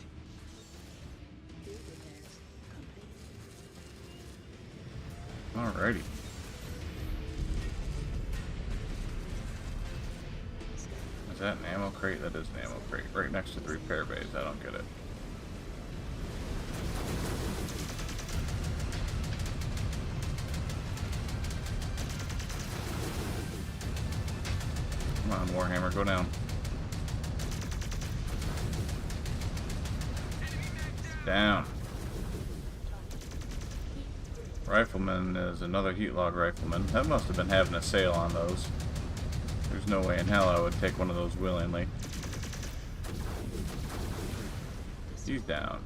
Alrighty. Is that an ammo crate? That is an ammo crate. Right next to the repair bays. I don't get it. Come on, Warhammer, go down. Down. Rifleman is another heat log rifleman. That must have been having a sale on those. There's no way in hell I would take one of those willingly. He's down.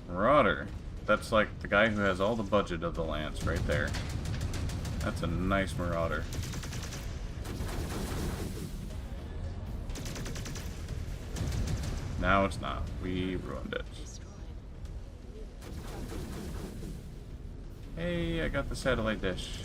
Marauder. That's like the guy who has all the budget of the Lance right there. That's a nice Marauder. Now it's not. We ruined it. Hey, I got the satellite dish.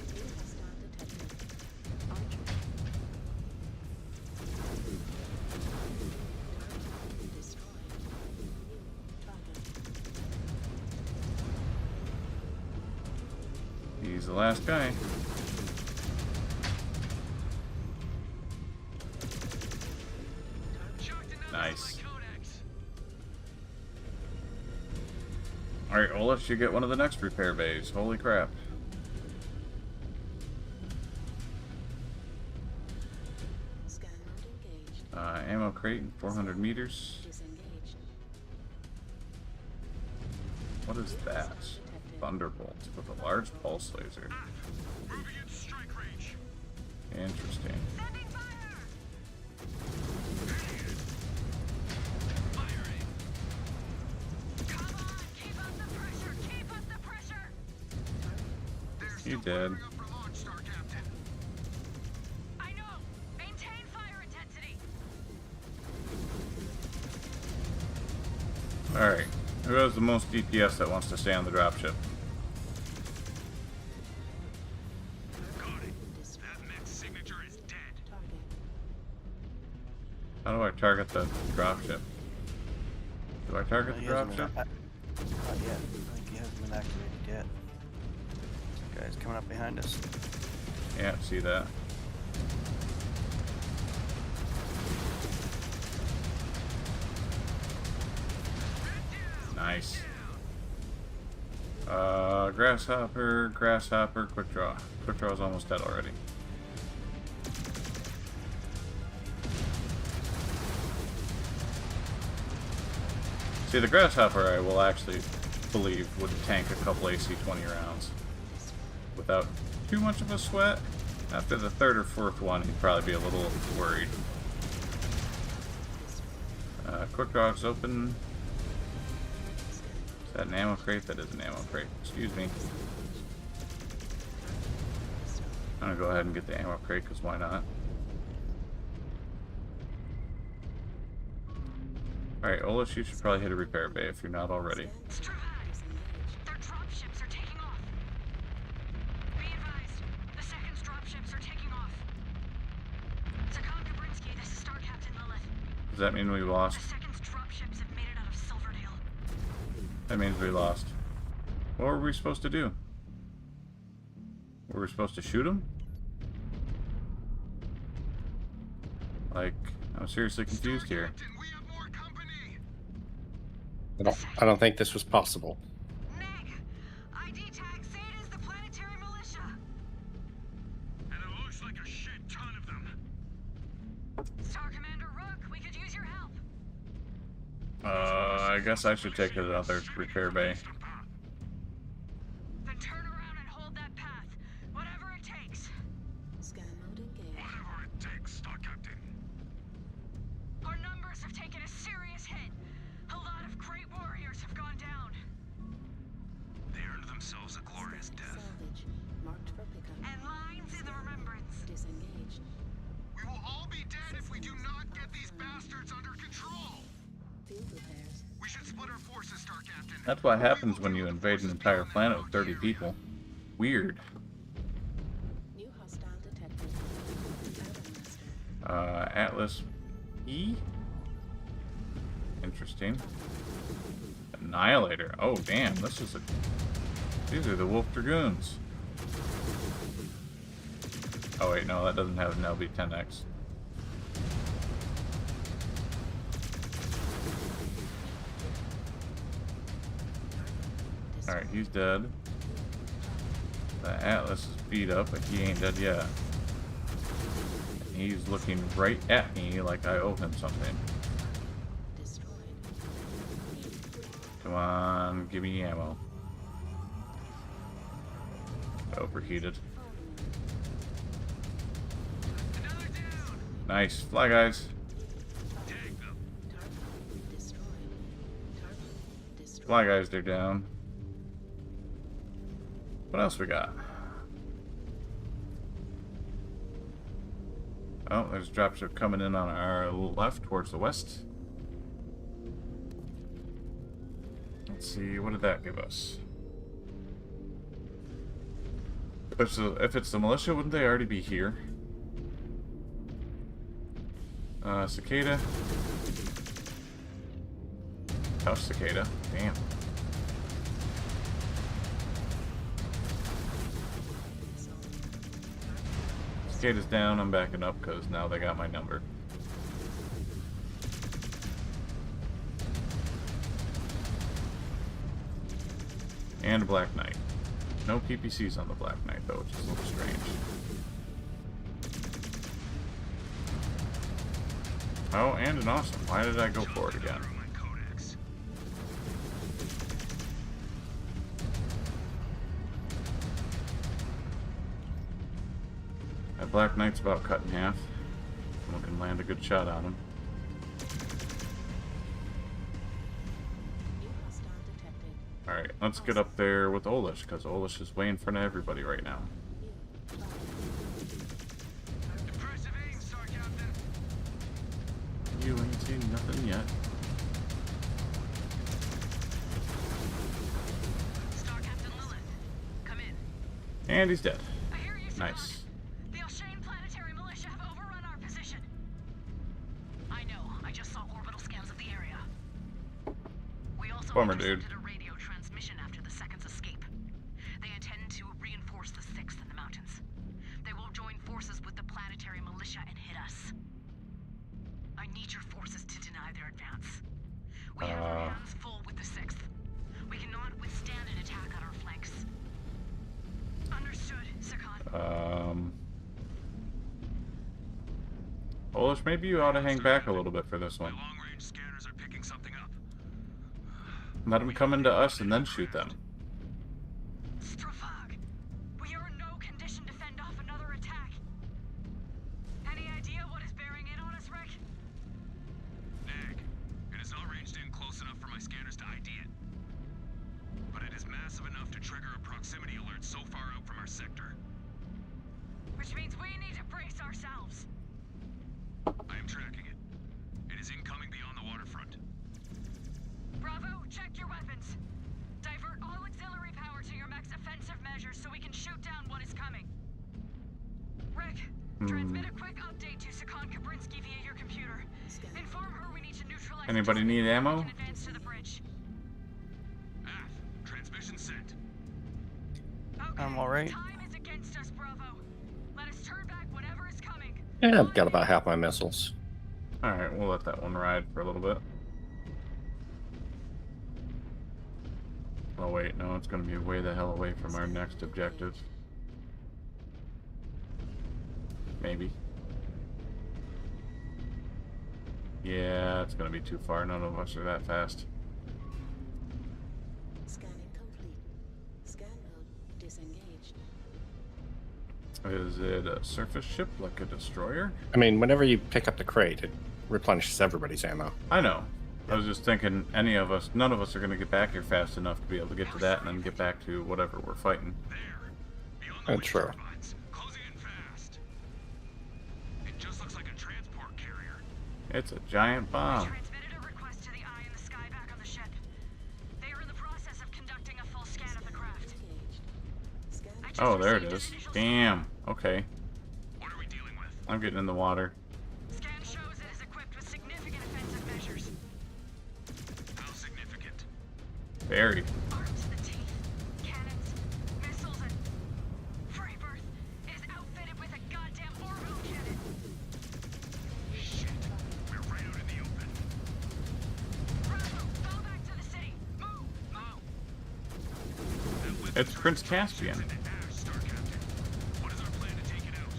He's the last guy. Nice. Alright, Olaf, you get one of the next repair bays. Holy crap. Ammo crate, 400 meters. What is that? Thunderbolt with a large pulse laser. Interesting. You dead. I know. Maintain fire intensity. Alright. Who has the most DPS that wants to stay on the dropship? Got it. That mech's signature is dead. How do I target the dropship? Do I target the He hasn't dropship? been not yet. I think he hasn't been activated yet. Guy's coming up behind us. Yeah, see that. Nice. Grasshopper, quick draw. Quick draw is almost dead already. See, the grasshopper I will actually believe would tank a couple AC-20 rounds without too much of a sweat. After the third or fourth one, he'd probably be a little worried. Quick draw's open. Is that an ammo crate? That is an ammo crate. Excuse me. I'm gonna go ahead and get the ammo crate, because why not? Alright, Olaf, you should probably hit a repair bay if you're not already. Their dropships are taking off. Be advised, the second's dropships are taking off. Zakon Gabrinsky, this is Star Captain Lilith. Does that mean we lost? The second's dropships have made it out of Silverdale. That means we lost. What were we supposed to do? Were we supposed to shoot him? Like, I'm seriously confused here. We have more company. I don't think this was possible. Meg, ID tag Zeta's the planetary militia. And it looks like a shit ton of them. Star Commander Rook, we could use your help. I guess I should take another repair bay. Then turn around and hold that path. Whatever it takes. Scan mode engaged. Whatever it takes, Star Captain. Our numbers have taken a serious hit. A lot of great warriors have gone down. They earned themselves a glorious death. Salvage. Marked for pickup. And lines in the remembrance. Disengaged. We will all be dead if we do not get these bastards under control. Field repairs. We should split our forces, Star Captain. That's what happens when you invade an entire planet with 30 people. Weird. New hostile detected. Atom Master. Atlas E? Interesting. Annihilator. Oh, damn. These are the Wolf Dragoons. Oh wait, no, that doesn't have an LB-10X. Alright, he's dead. The Atlas is beat up, but he ain't dead yet. And he's looking right at me like I owe him something. Come on, give me ammo. Overheated. Nice. Fly, guys. Fly, guys, they're down. What else we got? Oh, there's a dropship coming in on our left towards the west. Let's see, what did that give us? If it's the militia, wouldn't they already be here? Cicada. Tough cicada. Damn. Cicada's down, I'm backing up because now they got my number. And a Black Knight. No PPCs on the Black Knight though, which is a little strange. Oh, and an awesome. Why did I go for it again? That Black Knight's about cut in half. Someone can land a good shot on him. Alright, let's get up there with Olish, because Olish is way in front of everybody right now. You ain't seen nothing yet. And he's dead. Nice. The O'Shane planetary militia have overrun our position. I know. I just saw orbital scans of the area. We also Bummer, dude. intercepted a radio transmission after the second's escape. They intend to reinforce the 6th in the mountains. They will join forces with the planetary militia and hit us. I need your forces to deny their advance. We have our hands full with the 6th. We cannot withstand an attack on our flanks. Understood, Sakan. Olish, maybe you ought to hang back a little bit for this one. Long-range scanners are picking something up. Let them come into us and then shoot them. Strafag, we are in no condition to fend off another attack. Any idea what is bearing in on us, Rick? Nag, it is not ranged in close enough for my scanners to ID it. But it is massive enough to trigger a proximity alert so far out from our sector. Which means we need to brace ourselves. I am tracking it. It is incoming beyond the waterfront. Bravo, check your weapons. Divert all auxiliary power to your mech's offensive measures so we can shoot down what is coming. Rick, transmit a quick update to Sakan Kabrinsky via your computer. Inform her we need to neutralize. Anybody need ammo? And advance to the bridge. Transmission sent. Okay, I'm alright. time is against us, Bravo. Let us turn back whatever is coming. Yeah, I've got about half my missiles. Alright, we'll let that one ride for a little bit. Oh wait, no, it's gonna be way the hell away from our next objective. Maybe. Yeah, it's gonna be too far. None of us are that fast. Scanning complete. Scan mode disengaged. Is it a surface ship like a destroyer? I mean, whenever you pick up the crate, it replenishes everybody's ammo. I know. I was just thinking none of us are going to get back here fast enough to be able to get to that and then get back to whatever we're fighting. That's true. Closing in fast. It just looks like a transport carrier. It's a giant bomb. Transmitted a request to the Eye in the Sky back on the ship. They are in the process of conducting a full scan of the craft. Oh, there it is. Damn. Okay. What are we dealing with? I'm getting in the water. Scan shows it is equipped with significant offensive measures. How significant? Very. Armed to the teeth, cannons, missiles, and It's Prince Caspian. Star Captain. What is our plan to take it out?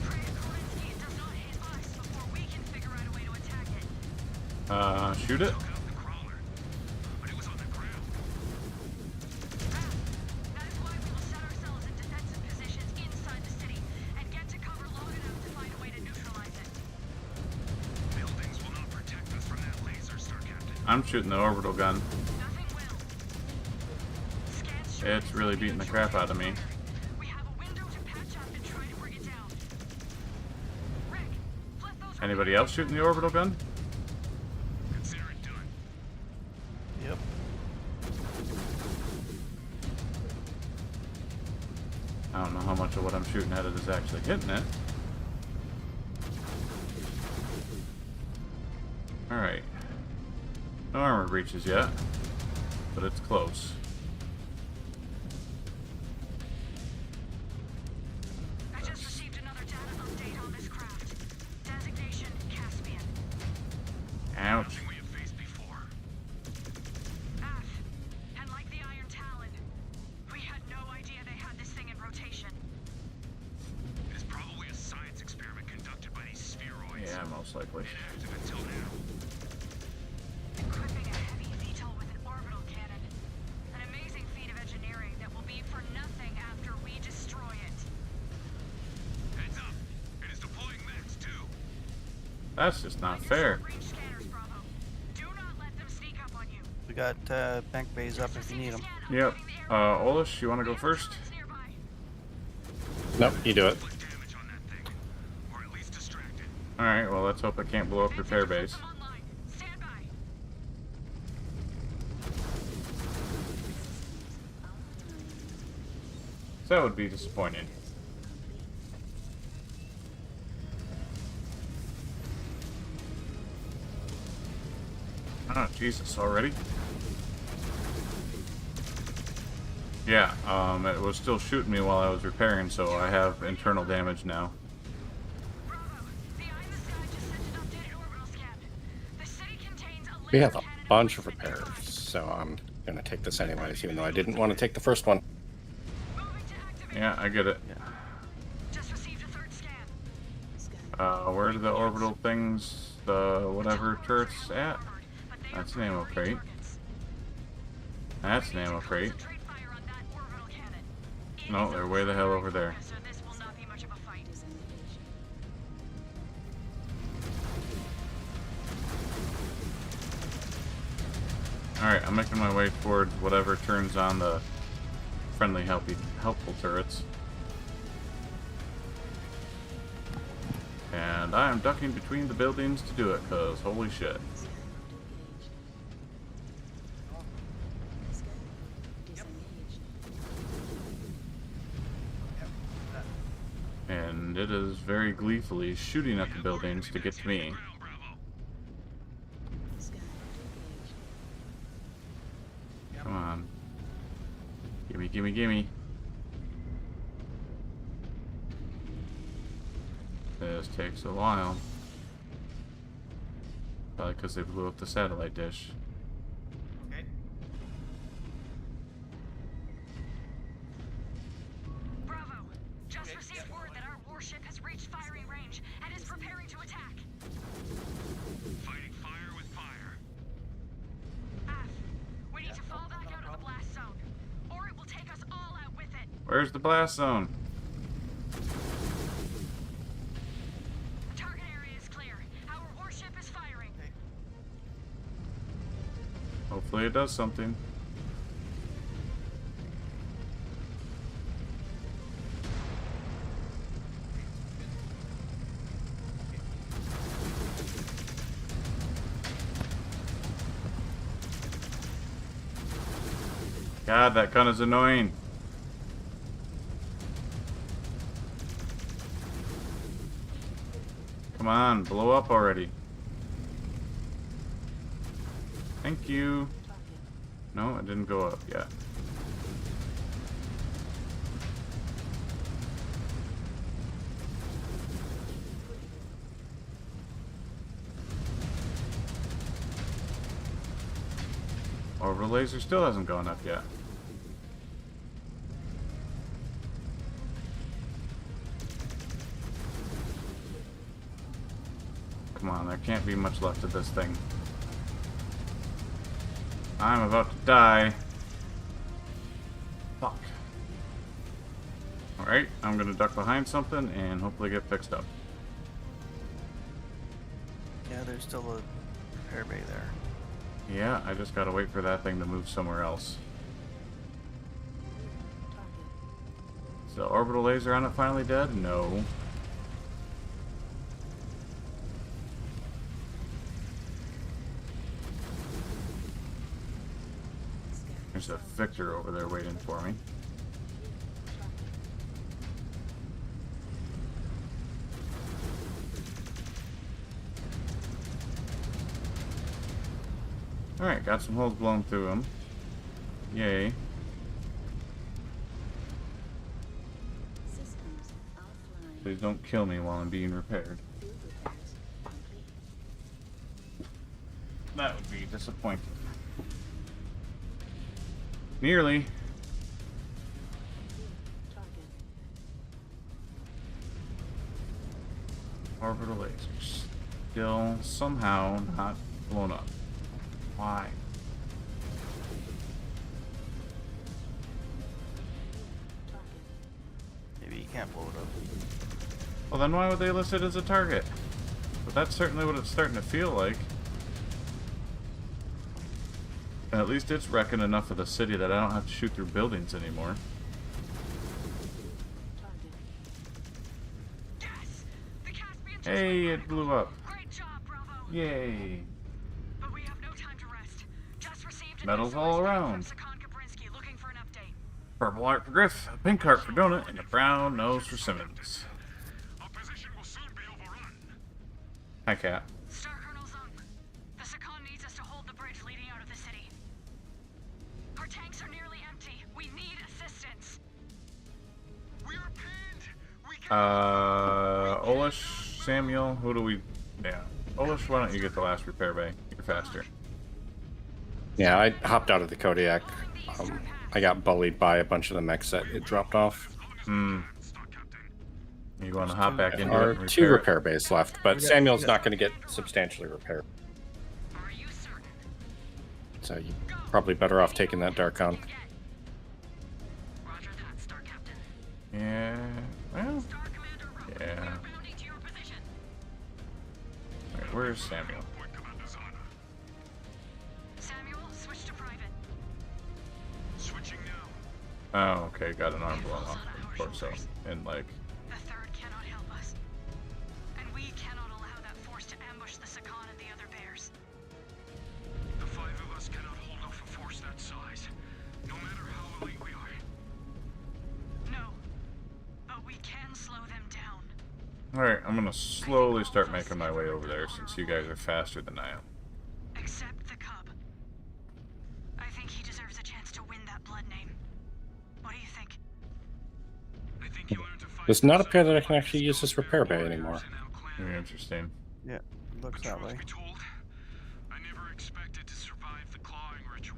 Korinsky does not hit us before we can figure out a way to attack it. Shoot it. Took out the crawler, but it was on the ground. That is why we will set ourselves in defensive positions inside the city and get to cover long enough to find a way to neutralize it. Buildings will not protect us from that laser, Star Captain. I'm shooting the orbital gun. Nothing will. Scans show It's really beating the crap out of me. we have a window to patch up and try to bring it down. Rick, flip those. Anybody else shooting the orbital gun? Consider it done. Yep. I don't know how much of what I'm shooting at it is actually hitting it. Alright. No armor breaches yet, but it's close. I just received another data update on this craft. Designation Caspian. Ouch. Nothing we have faced before. F. And like the Iron Talon, we had no idea they had this thing in rotation. It is probably a science experiment conducted by these spheroids. Yeah, most likely. Inactive until now. Equipping a heavy VTOL with an orbital cannon. An amazing feat of engineering that will be for nothing after we destroy it. Heads up. It is deploying mechs too. That's just not Use fair. short-range scanners, Bravo. Do not let them sneak up on you. We got bank bays up if you need them. Yep. Olaf, you want to go first? Nearby. Nope, you do it. Inflict damage on that thing. Or at least distract it. Alright, well, let's hope it can't blow up repair base. Online. Stand by. So that would be disappointing. Oh, Jesus, already? Yeah, it was still shooting me while I was repairing, so I have internal damage now. Bravo. The Eye in the Sky just sent an updated orbital scan. The city contains a We have a laser cannon bunch of and repairs, laser so I'm gonna take this anyways, even though I didn't want to take the first one. moving to activate. Yeah, I get it. Just received a third scan. Where are the orbital things, the whatever turrets at? But they That's are an ammo priority crate. targets. That's an ammo crate. Concentrate fire on that orbital cannon. It No, is they're a way the hell primary over there. focus, so this will not be much of a fight. Alright, I'm making my way towards whatever turns on the friendly, helpful turrets. And I am ducking between the buildings to do it, cause holy shit. And it is very gleefully shooting at the buildings to get to me. Ground, Bravo. Come on. Gimme, gimme, gimme. This takes a while. Probably because they blew up the satellite dish. Okay. Bravo. Just received word that our warship has reached firing range and is preparing to attack. Fighting fire with fire. F. We need to fall back out of the blast zone, or it will take us all out with it. Where's the blast zone? The target area is clear. Our warship is firing. Hopefully it does something. God, that gun is annoying. Come on, blow up already. Thank you. No, it didn't go up yet. Orbital laser still hasn't gone up yet. on, there can't be much left of this thing. I'm about to die. Fuck. Alright, I'm gonna duck behind something and hopefully get fixed up. Yeah, there's still a repair bay there. Yeah, I just gotta wait for that thing to move somewhere else. Is the orbital laser on it finally dead? No. There's a Victor over there waiting for me. Alright, got some holes blown through him. Yay. Systems offline. Please don't kill me while I'm being repaired. Field repairs complete. That would be disappointing. Nearly. Target. Orbital lasers. Still somehow not blown up. Why? Target. Maybe you can't blow it up. Well, then why would they list it as a target? But that's certainly what it's starting to feel like. And at least it's wrecking enough of the city that I don't have to shoot through buildings anymore. Target. Yes! The Caspian Hey, it blew up. Great job, Bravo! Yay. But we have no time to rest. Just received an Medals SOS all from around. Sakon Kabrinsky looking for an update. Purple heart for Griff, a pink heart for Donut, and a brown nose for Simmons. Our position will soon be overrun. Hi, Cat. Star Colonel Zung, the Sakon needs us to hold the bridge leading out of the city. Our tanks are nearly empty. We need assistance. We are pinned. We can Olish, Samuel, who do we... Yeah. Olish, why don't you get the last repair bay? You're faster. Yeah, I hopped out of the Kodiak. I got bullied by a bunch of the mechs that it dropped off. Hmm. You want to hop back into There it are and two repair it? repair bays left, but Samuel's not going to get substantially repaired. Are you certain? So you're probably better off taking that Darkon. Roger that, Star Captain. Yeah, well, Star Commander Rook, yeah. we are bounding to your position. Alright, where's Samuel? Samuel, switch to private. Switching now. Oh, okay, got an arm blown off. Of course so. And like, The Third cannot help us. And we cannot allow that force to ambush the Sakon and the other bears. The five of us cannot hold off a force that size, no matter how elite we are. No. But we can slow them down. alright, I'm gonna slowly start making my way over there since you guys are faster than I am. Except the cub. I think he deserves a chance to win that blood name. What do you think? I think he learned to fight. Does not appear that I can actually use this repair bay anymore. Very interesting. Yeah, looks that way. Be told, I never expected to survive the clawing ritual.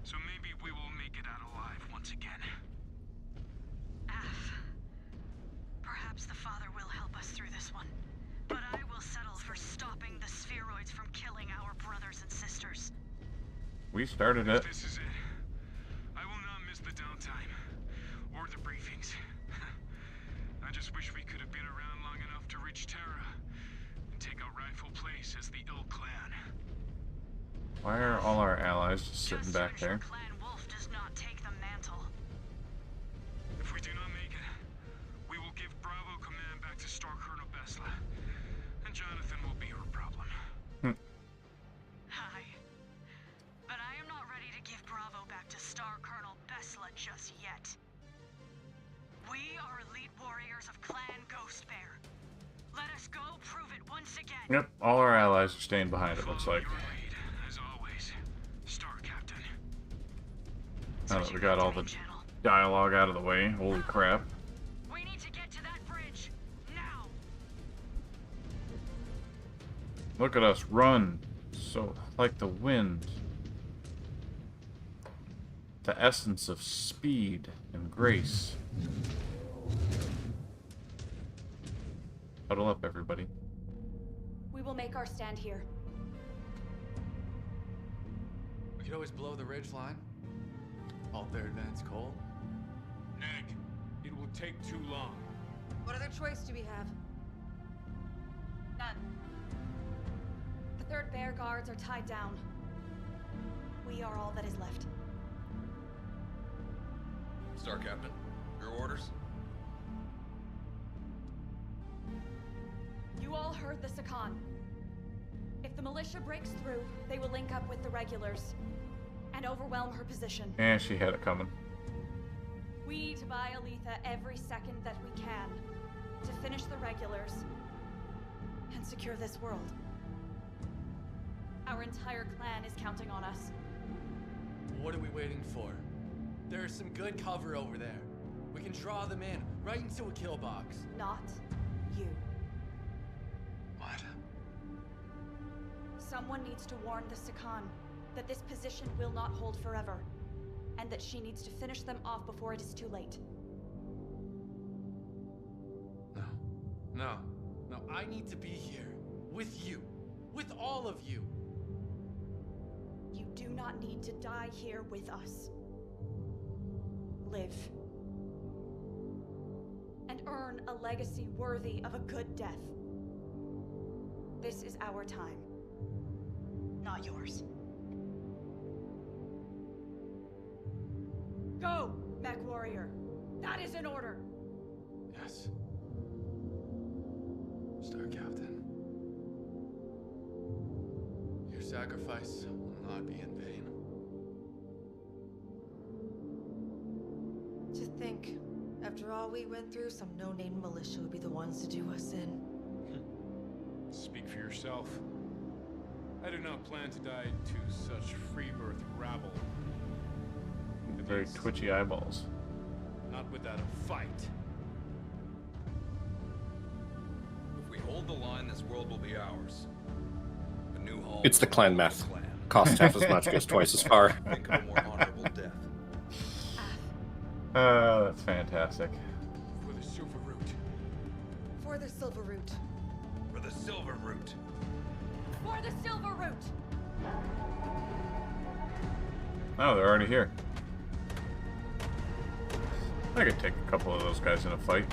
So maybe we will make it out alive once again. Perhaps the Father will help us through this one. But I will settle for stopping the spheroids from killing our brothers and sisters. We started it. This is it. I will not miss the downtime. Or the briefings. I just wish we could have been around long enough to reach Terra. And take our rightful place as the Ill Clan. Why are all our allies just sitting Just back to ensure there? Clan Wolf does not take the mantle. If we do not make it, we will give Bravo command back to Star Colonel Besla. And Jonathan will be her problem. Hi. But I am not ready to give Bravo back to Star Colonel Besla just yet. We are elite warriors of Clan Ghost Bear. Let us go prove it once again. Yep, all our allies are staying behind, it looks like. As always, Star Captain. Now that we got all the dialogue out of the way, holy crap. We need to get to that bridge now. Look at us run. So, like the wind. The essence of speed and grace. Huddle up, everybody. We will make our stand here. We could always blow the ridge line. Halt their advance coal. Neg, it will take too long. What other choice do we have? None. The 3rd Bear Guards are tied down. We are all that is left. Star Captain, your orders? You all heard the Sakan. If the militia breaks through, they will link up with the regulars and overwhelm her position. And she had it coming. We need to buy Aletha every second that we can to finish the regulars and secure this world. Our entire clan is counting on us. What are we waiting for? There's some good cover over there. We can draw them in, right into a kill box. Not you. What? Someone needs to warn the Sakan that this position will not hold forever, and that she needs to finish them off before it is too late. No. I need to be here. With you. With all of you. You do not need to die here with us. Live. And earn a legacy worthy of a good death. This is our time. Not yours. Go, Mech Warrior. That is an order. Yes. Star Captain. Your sacrifice will not be in vain. To think, after all we went through, some no-name militia would be the ones to do us in. Speak for yourself. I do not plan to die to such freebirth rabble. At Very least, twitchy eyeballs. not without a fight. If we hold the line, this world will be ours. A new home. It's the clan for math. clan. Costs half as much, goes twice as far. Think of a more honorable death. Oh, that's fantastic. For the silver root. For the Silver Root. For the silver root. For the Silver Root! Oh, they're already here. I could take a couple of those guys in a fight.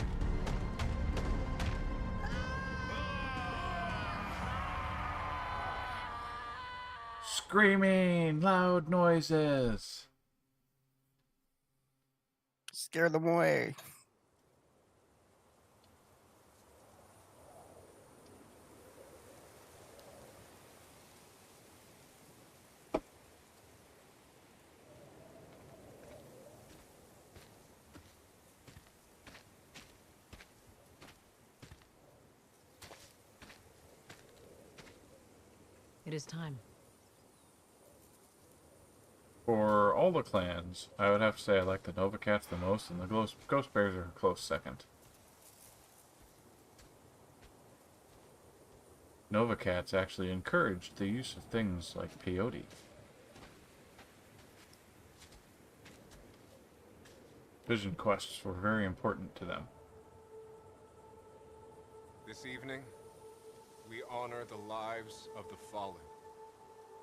Screaming, loud noises. Scare them away. It is time. For all the clans, I would have to say I like the Nova Cats the most, and the Ghost Bears are a close second. Nova Cats actually encouraged the use of things like peyote. Vision quests were very important to them. This evening, we honor the lives of the fallen,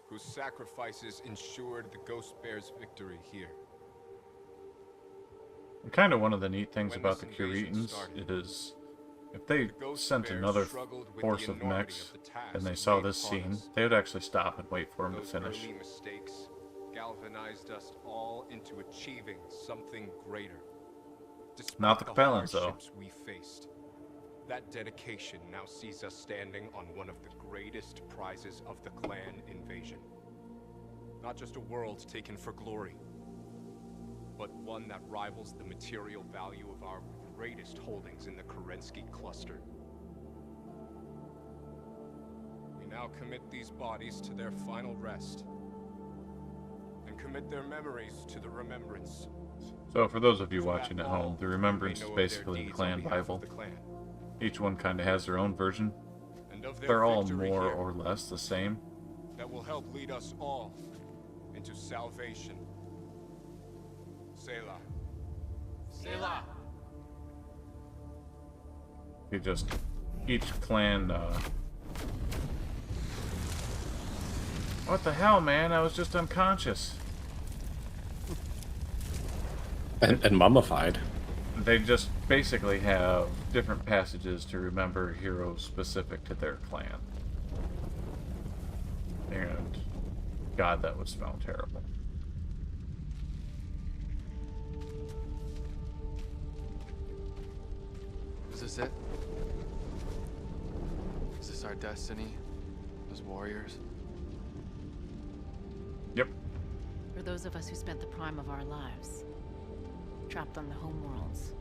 whose sacrifices ensured the Ghost Bear's victory here. And kind of one of the neat things When about the this invasion Curetans, started, it is, if they the Ghost sent Bears another struggled with force the of enormity mechs of the task and they saw laid this upon scene, us. they would actually stop and wait for them to Those finish. early mistakes galvanized us all into achieving something greater. Despite Not the Capellans, though. hardships we faced, that dedication now sees us standing on one of the greatest prizes of the clan invasion. Not just a world taken for glory, but one that rivals the material value of our greatest holdings in the Kerensky cluster. We now commit these bodies to their final rest, and commit their memories to the remembrance. So for those of you So watching that at all home, the who may Remembrance know is of their basically the deeds clan on behalf of Bible. the clan, Each one kind of has their own version. and of their They're all victory more here, or less the same. that will help lead us all into salvation. Selah. Selah! You just, each clan What the hell, man? I was just unconscious. And mummified. They just basically have different passages to remember heroes specific to their clan. And God, that would smell terrible. Is this it? Is this our destiny? As warriors? Yep. For those of us who spent the prime of our lives, trapped on the homeworlds,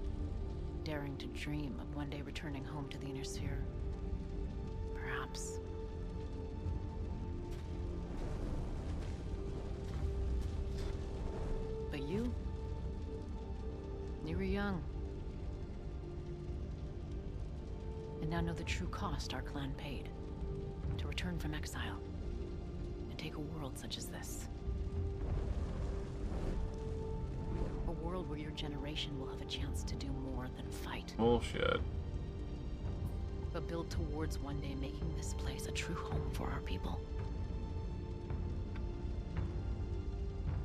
daring to dream of one day returning home to the Inner Sphere. Perhaps. But you were young. And now know the true cost our clan paid to return from exile and take a world such as this. A world where your generation will have a chance to do more than fight. Bullshit. But build towards one day making this place a true home for our people.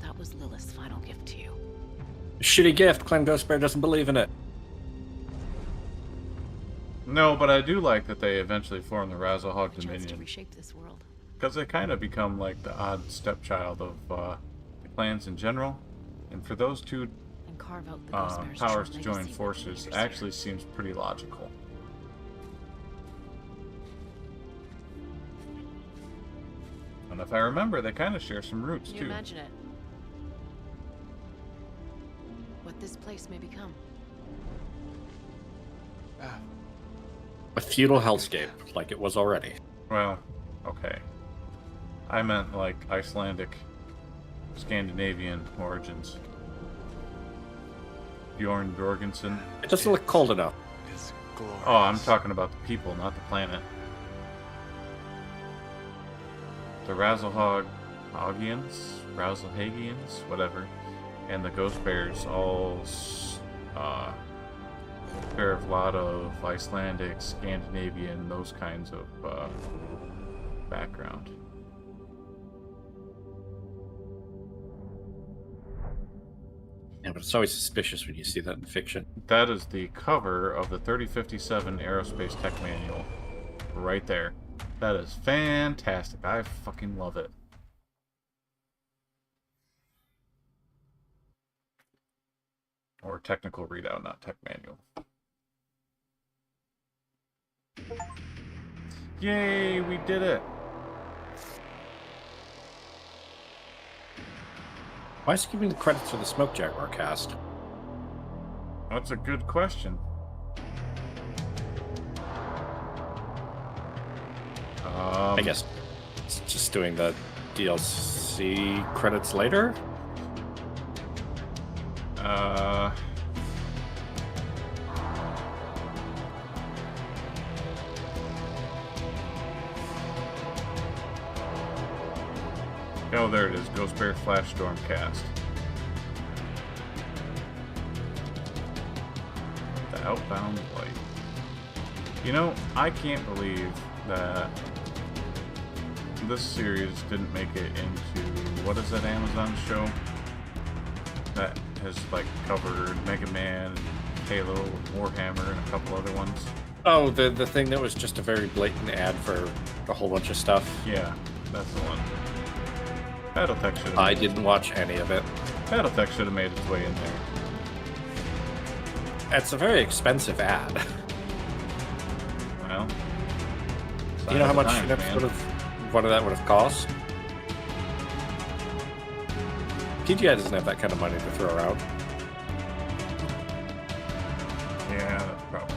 That was Lilith's final gift to you. Shitty gift. Clan Ghost Bear doesn't believe in it. No, but I do like that they eventually form the Razzlehog To Dominion. reshape this world. Because they kind of become like the odd stepchild of the clans in general. And for those two And carve out the Ghost Bear's powers true to join legacy forces within the Inner Sphere. actually seems pretty logical. And if I remember, they kind of share some roots Can you too. imagine it? What this place may become. A feudal hellscape, like it was already. Well, okay. I meant like Icelandic, Scandinavian origins. Bjorn Jorgensen. It doesn't look cold enough. It's glorious. Oh, I'm talking about the people, not the planet. The Razzlehagians, whatever, and the Ghost Bears all share a lot of Icelandic, Scandinavian, those kinds of background. Yeah, but it's always suspicious when you see that in fiction. That is the cover of the 3057 Aerospace Tech Manual. Right there. That is fantastic. I fucking love it. Or technical readout, not tech manual. Yay, we did it! Why is he giving the credits for the Smoke Jaguar cast? That's a good question. I guess it's just doing the DLC credits later? Oh, there it is. Ghost Bear Flash Storm cast. The Outbound Light. You know, I can't believe that this series didn't make it into, what is that Amazon show that has like covered Mega Man, Halo, Warhammer, and a couple other ones? Oh, the thing that was just a very blatant ad for a whole bunch of stuff. Yeah, that's the one. Battletech should have. I didn't watch any of it. Battletech should have made its way in there. It's a very expensive ad. Well, Do you know how much times, an man. episode of one of that would have cost? TGI doesn't have that kind of money to throw around. Yeah, that's probably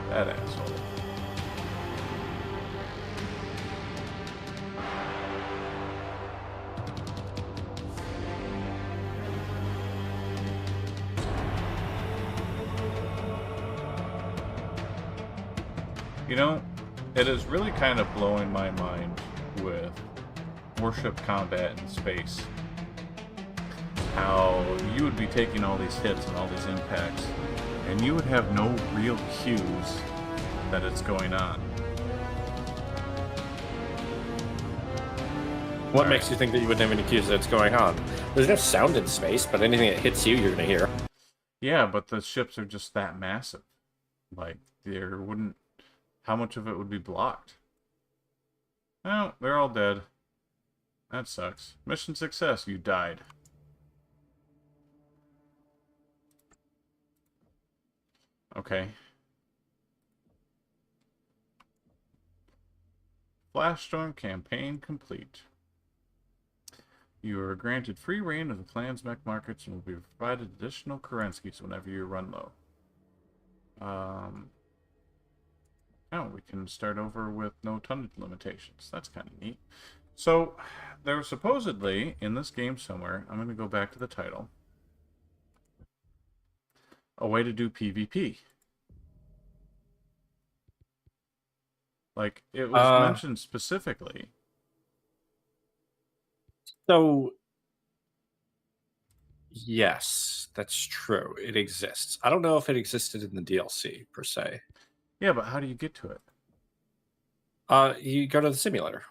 that asshole. You know, it is really kind of blowing my mind with warship combat in space. How you would be taking all these hits and all these impacts, and you would have no real cues that it's going on. What All makes right. you think that you wouldn't have any cues that's going on? There's no sound in space, but anything that hits you, you're going to hear. Yeah, but the ships are just that massive. Like, there wouldn't... How much of it would be blocked? Oh, they're all dead. That sucks. Mission success, you died. Okay. Flashstorm campaign complete. You are granted free reign of the clan's mech markets and will be provided additional currencies whenever you run low. Oh, we can start over with no tonnage limitations. That's kind of neat. So, there was supposedly, in this game somewhere, I'm going to go back to the title, a way to do PvP. Like, it was mentioned specifically. So, yes, that's true. It exists. I don't know if it existed in the DLC, per se. Yeah, but how do you get to it? You go to the simulator.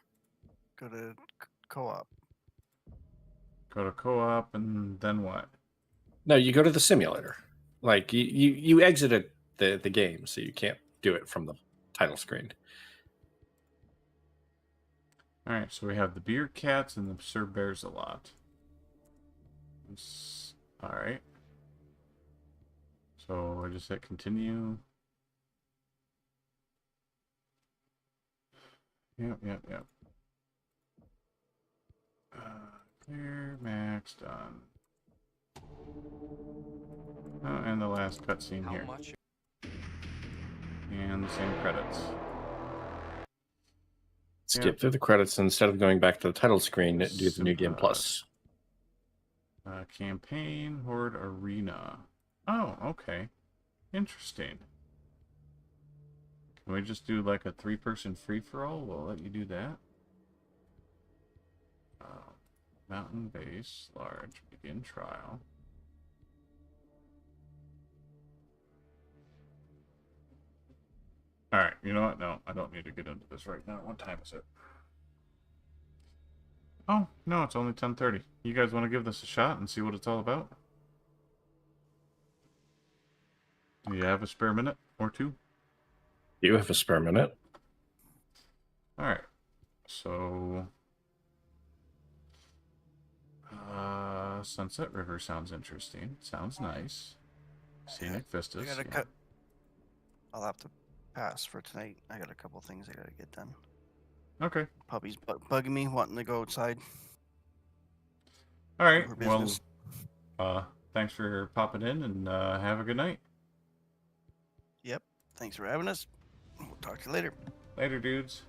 Go to co-op. Go to co-op, and then what? No, you go to the simulator. Like, you exited the game, so you can't do it from the title screen. Alright, so we have the beer cats and the Sir Bears a lot. Alright. So I just hit continue. Yep. Clear, max, done. Oh, and the last cutscene here. And the same credits. Skip through the credits, and instead of going back to the title screen, do the New Game Plus. Campaign, Horde Arena. Oh, okay. Interesting. Can we just do like a 3-person free-for-all? We'll let you do that. Mountain base, large, begin trial. Alright, you know what? No, I don't need to get into this right now. What time is it? Oh, no, it's only 10:30. You guys want to give this a shot and see what it's all about? Do you have a spare minute or two? You have a spare minute. Alright, so... Sunset River sounds interesting. Sounds nice. Scenic vistas. I'll have to pass for tonight. I got a couple things I gotta get done. Okay. Puppy's bugging me, wanting to go outside. Alright, well, thanks for popping in, and have a good night. Yep. Thanks for having us. We'll talk to you later. Later, dudes.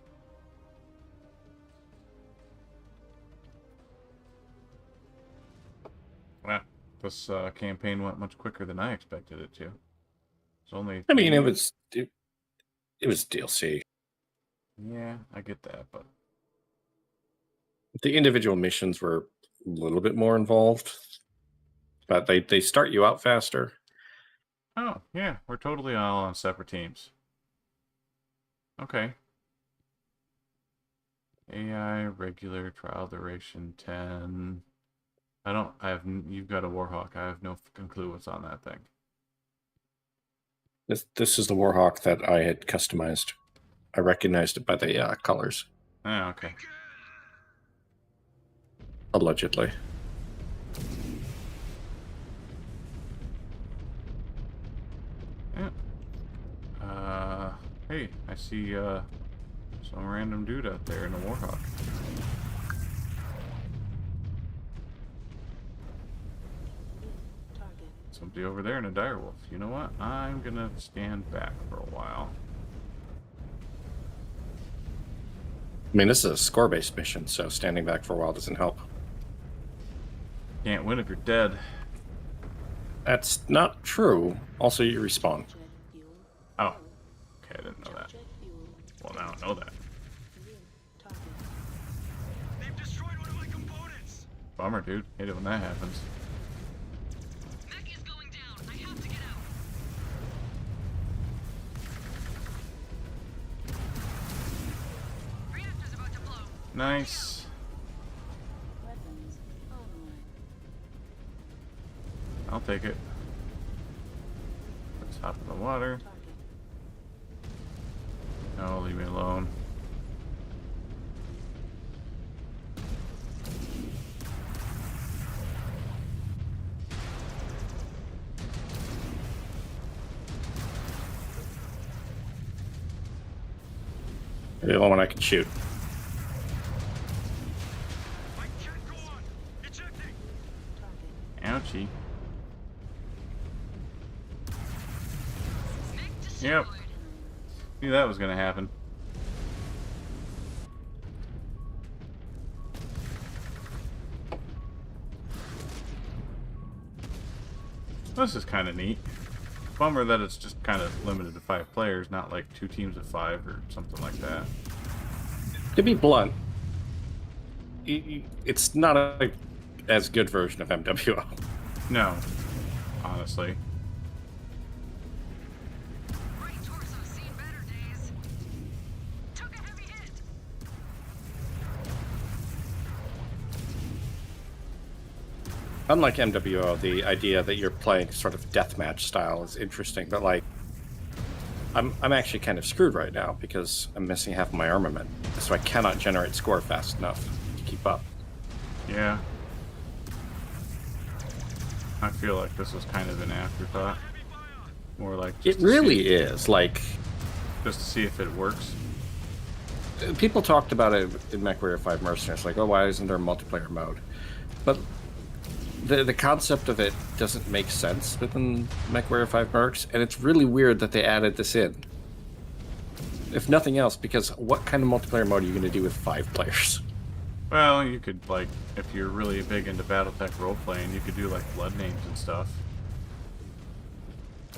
Well, this campaign went much quicker than I expected it to. It's only... I mean, it was DLC. Yeah, I get that, but... The individual missions were a little bit more involved, but they start you out faster. Oh, yeah, we're totally all on separate teams. Okay. AI, regular, trial duration, 10... you've got a Warhawk. I have no clue what's on that thing. This is the Warhawk that I had customized. I recognized it by the colors. Oh, okay. Allegedly. Yeah. Hey, I see some random dude out there in a Warhawk. Somebody over there in a direwolf. You know what? I'm gonna stand back for a while. I mean, this is a score-based mission, so standing back for a while doesn't help. Can't win if you're dead. That's not true. Also, you respawn. Oh. Okay, I didn't know that. Well, now I know that. They've destroyed one of my components. Bummer, dude. Hate it when that happens. Mech is going down. I have to get out. Nice. I'll take it. Let's hop in the water. No, leave me alone. The only one I can shoot. Ouchie. Yep. Knew that was gonna happen. This is kind of neat. Bummer that it's just kind of limited to 5 players, not like 2 teams of 5 or something like that. To be blunt, it's not a as good version of MWO. No, honestly. Unlike MWO, the idea that you're playing sort of deathmatch style is interesting, but like, I'm actually kind of screwed right now because I'm missing half of my armament, so I cannot generate score fast enough to keep up. Yeah. I feel like this was kind of an afterthought. More like It really is, like... Just to see if it works. People talked about it in MW5 Mercenaries, like, oh, why isn't there a multiplayer mode? But the concept of it doesn't make sense within MW5 Mercs, and it's really weird that they added this in. If nothing else, because what kind of multiplayer mode are you going to do with 5 players? Well, you could, like, if you're really big into Battletech role-playing, you could do, like, blood names and stuff.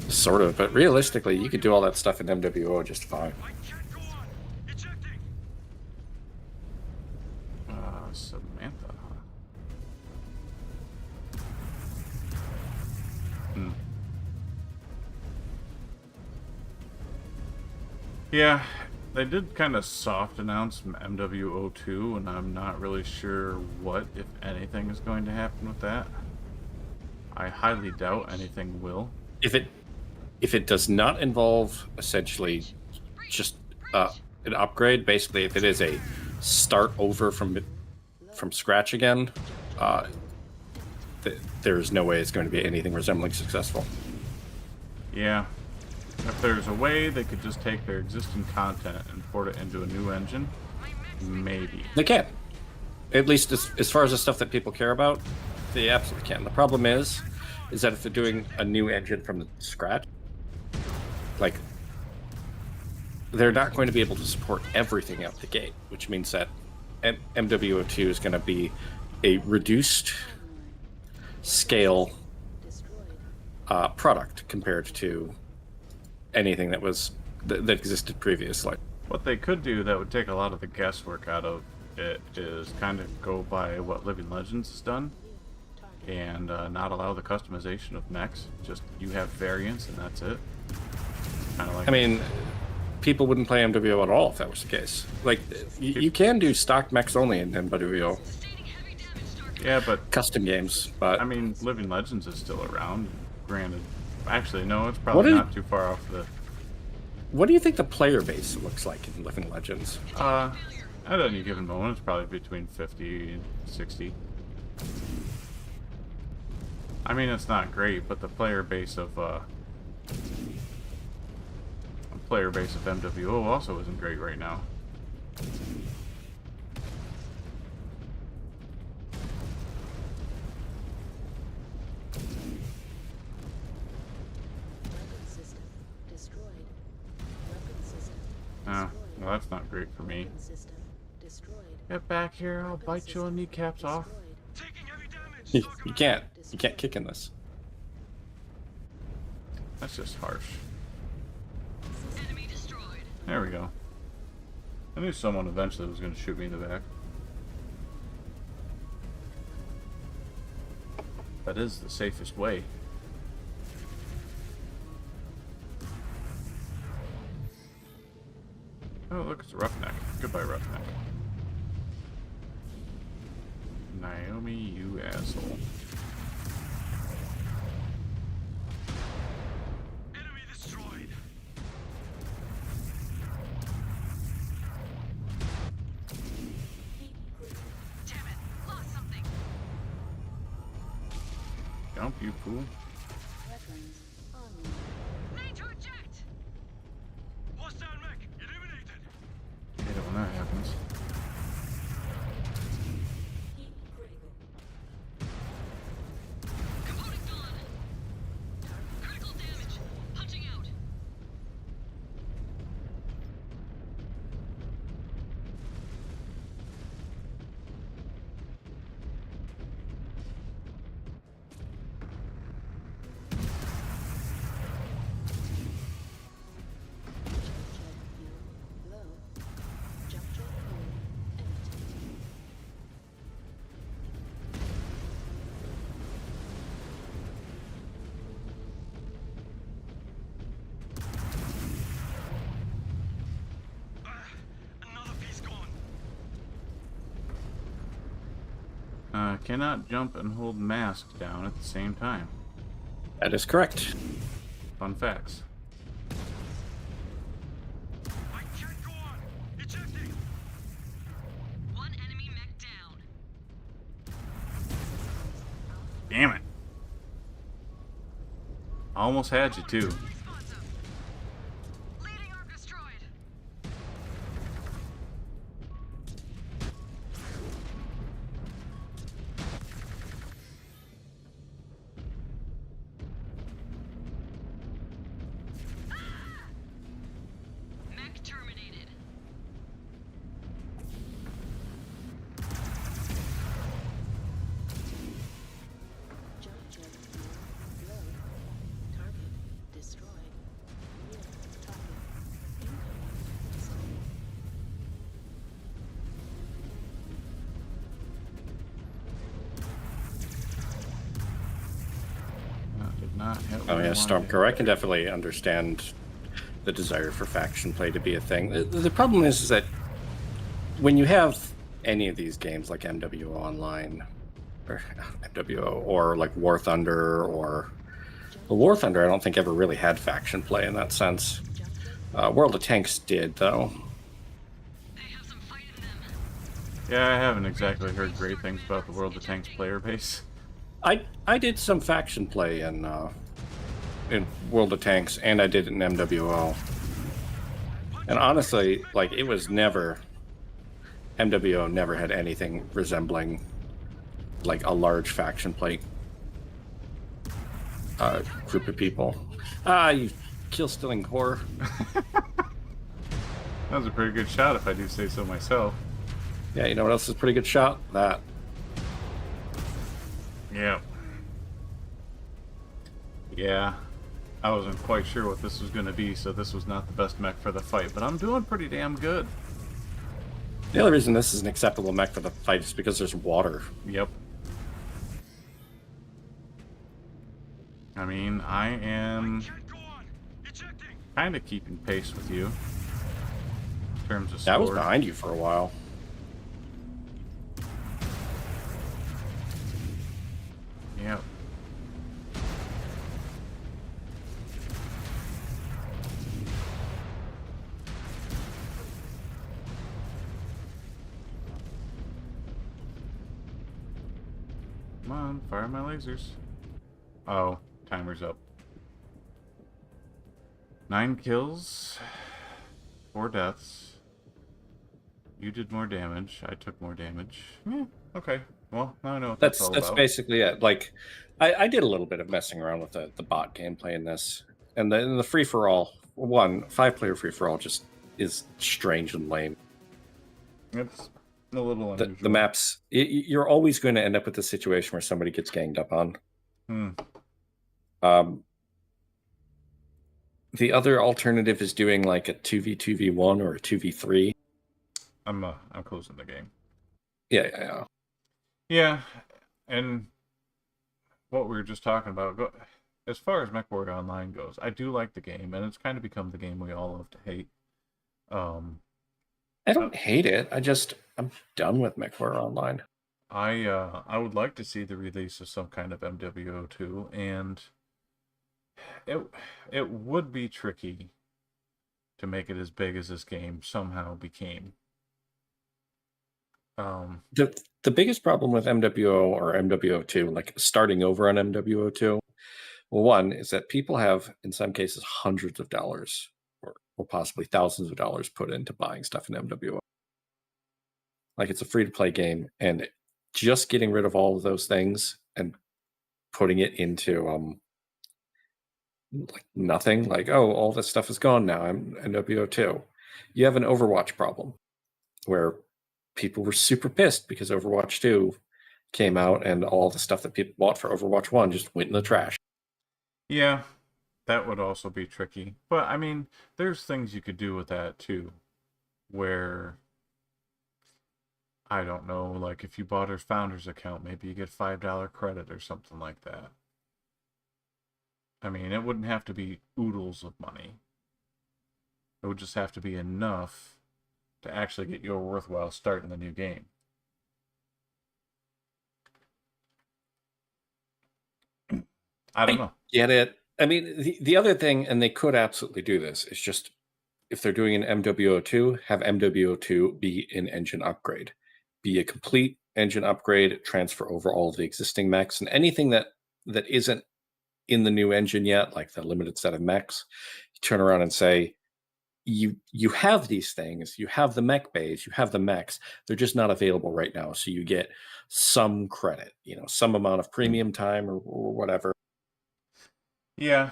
Sort of, but realistically, you could do all that stuff in MWO just fine. Samantha, huh? Yeah, they did kind of soft announce MW02, and I'm not really sure what, if anything, is going to happen with that. I highly doubt anything will. If it does not involve essentially just an upgrade, basically, if it is a start over from scratch again, there's no way it's going to be anything resembling successful. Yeah. If there's a way they could just take their existing content and port it into a new engine, maybe. They can. At least as far as the stuff that people care about, they absolutely can. The problem is that if they're doing a new engine from scratch, like, they're not going to be able to support everything out the gate, which means that MW02 is going to be a reduced scale product compared to anything that existed previously. What they could do that would take a lot of the guesswork out of it is kind of go by what Living Legends has done and not allow the customization of mechs. Just you have variants and that's it. Kind of like. I mean, people wouldn't play MWO at all if that was the case. Like, you can do stock mechs only in MWO. Yeah, but custom games. But I mean, Living Legends is still around. Granted, actually, no, it's probably not too far off the. What do you think the player base looks like in Living Legends? At any given moment, it's probably between 50 and 60. I mean, it's not great, but the player base of MWO also isn't great right now. Oh, well, that's not great for me. Get back here, I'll bite your kneecaps off. You can't kick in this. That's just harsh. There we go. I knew someone eventually was going to shoot me in the back. That is the safest way. Oh, look, it's a Roughneck. Goodbye, Roughneck. Naomi, you asshole. Jump, you fool. Need to eject! Hostile mech eliminated! Hate it when that happens. Component gone! Critical damage! Punching out! Another piece gone! Cannot jump and hold mask down at the same time. That is correct. Fun facts. I can't go on! Ejecting! One enemy mech down. Damn it. Almost had you too. Leading arc destroyed. Mech terminated. That did not hit Oh what I yeah, wanted. Stormcore. I can definitely understand the desire for faction play to be a thing. The problem is that when you have any of these games like MWO Online, or MWO, or like War Thunder, or well, War Thunder, I don't think ever really had faction play in that sense. World of Tanks did, though. Yeah, I haven't exactly heard great things about the World of Tanks player base. I did some faction play in World of Tanks, and I did it in MWO. And honestly, like, it was never... MWO never had anything resembling, like, a large faction play group of people. You kill-stealing whore. That was a pretty good shot, if I do say so myself. Yeah, you know what else is a pretty good shot? That. Yeah. Yeah. I wasn't quite sure what this was going to be, so this was not the best mech for the fight, but I'm doing pretty damn good. The only reason this is an acceptable mech for the fight is because there's water. Yep. I mean, I am kind of keeping pace with you in terms of Yeah, I was score. behind you for a while. Yep. Come on, fire my lasers. Oh, timer's up. 9 kills, 4 deaths. You did more damage. I took more damage. Yeah, okay. Well, now I know what that's all That's about. basically it. Like, I did a little bit of messing around with the bot gameplay in this, and the free for all 5-player free for all just is strange and lame. It's a little unusual. The maps, you're always going to end up with a situation where somebody gets ganged up on. The other alternative is doing like a 2v2v1 or a 2v3. I'm closing the game. Yeah. Yeah, and what we were just talking about, as far as MechWarrior Online goes, I do like the game, and it's kind of become the game we all love to hate. I don't hate it. I'm done with MechWarrior Online. I would like to see the release of some kind of MWO2, and it would be tricky to make it as big as this game somehow became. The biggest problem with MWO or MWO2, like starting over on MWO2, well, one is that people have, in some cases, hundreds of dollars or possibly thousands of dollars put into buying stuff in MWO. Like it's a free to play game, and just getting rid of all of those things and putting it into like nothing, like, oh, all this stuff is gone now. I'm MWO2. You have an Overwatch problem where people were super pissed because Overwatch 2 came out and all the stuff that people bought for Overwatch 1 just went in the trash. Yeah, that would also be tricky. But I mean, there's things you could do with that too, where I don't know, like if you bought her founder's account, maybe you get $5 credit or something like that. I mean, it wouldn't have to be oodles of money. It would just have to be enough to actually get you a worthwhile start in the new game. I don't know. Get it. I mean, the other thing, and they could absolutely do this, is just if they're doing an MWO2, have MWO2 be an engine upgrade, be a complete engine upgrade, transfer over all of the existing mechs, and anything that isn't in the new engine yet, like the limited set of mechs, you turn around and say, you have these things, you have the mech bays, you have the mechs, they're just not available right now, so you get some credit, some amount of premium time or whatever. Yeah,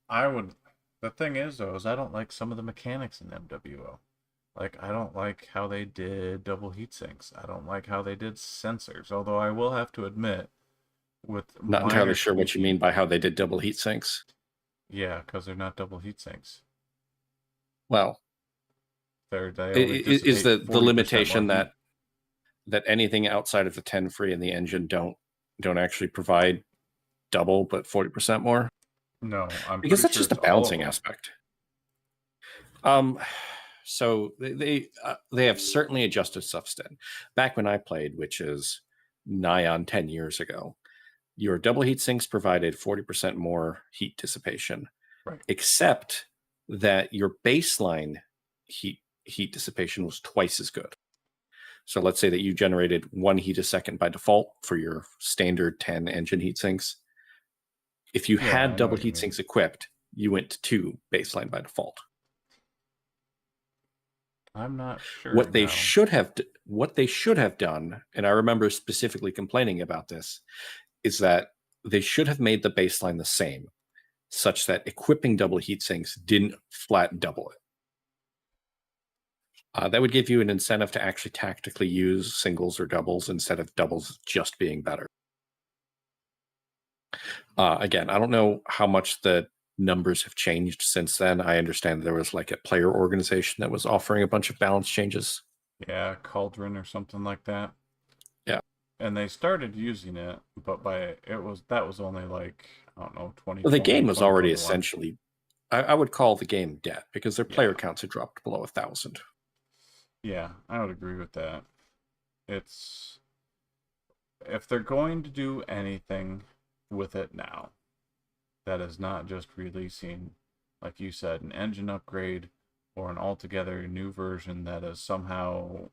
I would. The thing is, though, is I don't like some of the mechanics in MWO. Like, I don't like how they did double heat sinks. I don't like how they did sensors. Although I will have to admit, with Not entirely sure what you mean by how they did double heat sinks. Yeah, because they're not double heat sinks. Well, they is the limitation that anything outside of the 10 free and the engine don't actually provide double but 40% more? No, because that's just a balancing aspect. So they have certainly adjusted stuff since. Back when I played, which is nigh on 10 years ago, your double heat sinks provided 40% more heat dissipation, right? Except that your baseline heat dissipation was twice as good. So let's say that you generated 1 heat a second by default for your standard 10 engine heat sinks. If you had double heat sinks equipped, you went to 2 baseline by default. I'm not sure. What they should have done, and I remember specifically complaining about this, is that they should have made the baseline the same, such that equipping double heat sinks didn't flat double it. That would give you an incentive to actually tactically use singles or doubles instead of doubles just being better. Again, I don't know how much the numbers have changed since then. I understand there was like a player organization that was offering a bunch of balance changes. Yeah, Cauldron or something like that. Yeah. And they started using it, but that was only like, I don't know, 20. Well, the game was already essentially, I would call the game dead because their player counts had dropped below 1,000. Yeah, I would agree with that. If they're going to do anything with it now, that is not just releasing, like you said, an engine upgrade or an altogether new version that is somehow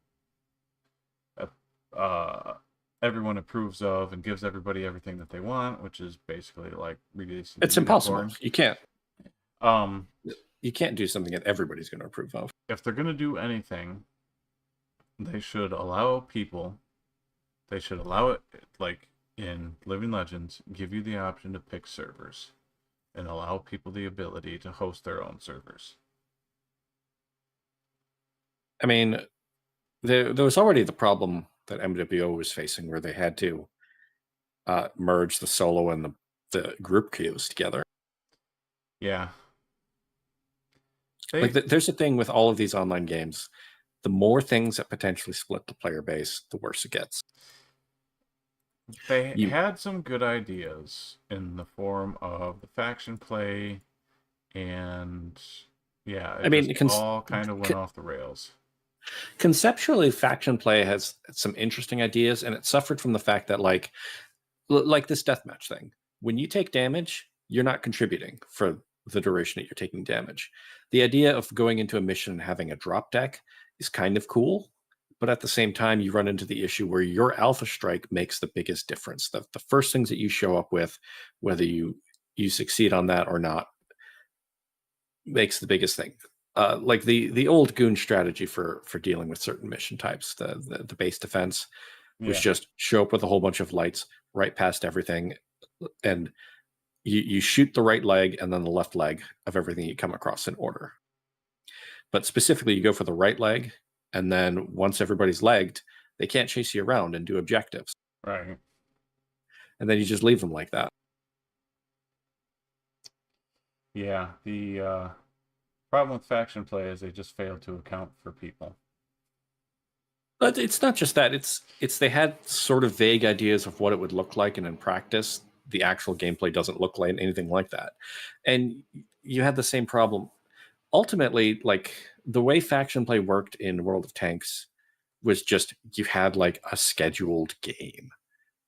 everyone approves of and gives everybody everything that they want, which is basically like releasing. It's impossible. You can't. You can't do something that everybody's going to approve of. If they're going to do anything, they should allow people. They should allow it, like in Living Legends, give you the option to pick servers, and allow people the ability to host their own servers. I mean, there was already the problem that MWO was facing where they had to merge the solo and the group queues together. Yeah. There's a thing with all of these online games. The more things that potentially split the player base, the worse it gets. They had some good ideas in the form of the faction play, and it all kind of went off the rails. Conceptually, faction play has some interesting ideas, and it suffered from the fact that like this deathmatch thing. When you take damage, you're not contributing for the duration that you're taking damage. The idea of going into a mission and having a drop deck is kind of cool, but at the same time, you run into the issue where your alpha strike makes the biggest difference. The first things that you show up with, whether you succeed on that or not, makes the biggest thing. Like the old goon strategy for dealing with certain mission types, the base defense was just show up with a whole bunch of lights right past everything, and you shoot the right leg and then the left leg of everything you come across in order. But specifically, you go for the right leg, and then once everybody's legged, they can't chase you around and do objectives. Right. And then you just leave them like that. Yeah, the problem with faction play is they just fail to account for people. But it's not just that. It's they had sort of vague ideas of what it would look like, and in practice, the actual gameplay doesn't look like anything like that. And you had the same problem. Ultimately, like the way faction play worked in World of Tanks was just you had like a scheduled game,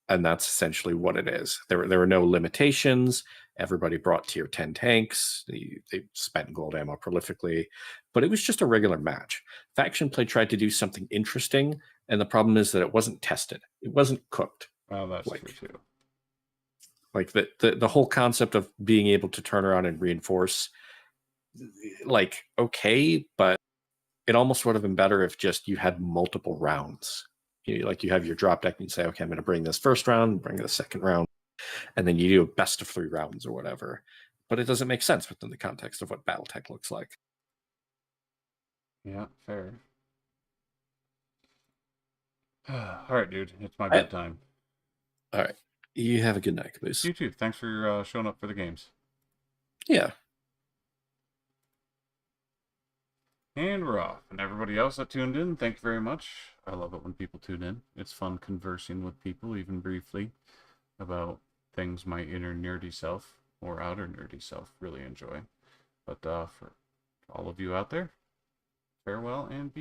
and that's essentially what it is. There were no limitations. Everybody brought tier 10 tanks. They spent gold ammo prolifically, but it was just a regular match. Faction play tried to do something interesting, and the problem is that it wasn't tested. It wasn't cooked. Well, that's true too. Like the whole concept of being able to turn around and reinforce, like, okay, but it almost would have been better if just you had multiple rounds. Like you have your drop deck and you say, okay, I'm going to bring this first round, bring the second round, and then you do a best of 3 rounds or whatever. But it doesn't make sense within the context of what Battletech looks like. Yeah, fair. All right, dude. It's my bedtime. All right. You have a good night, Caboose. You too. Thanks for showing up for the games. Yeah. And we're off. And everybody else that tuned in, thank you very much. I love it when people tune in. It's fun conversing with people, even briefly, about things my inner nerdy self or outer nerdy self really enjoy. But for all of you out there, farewell and be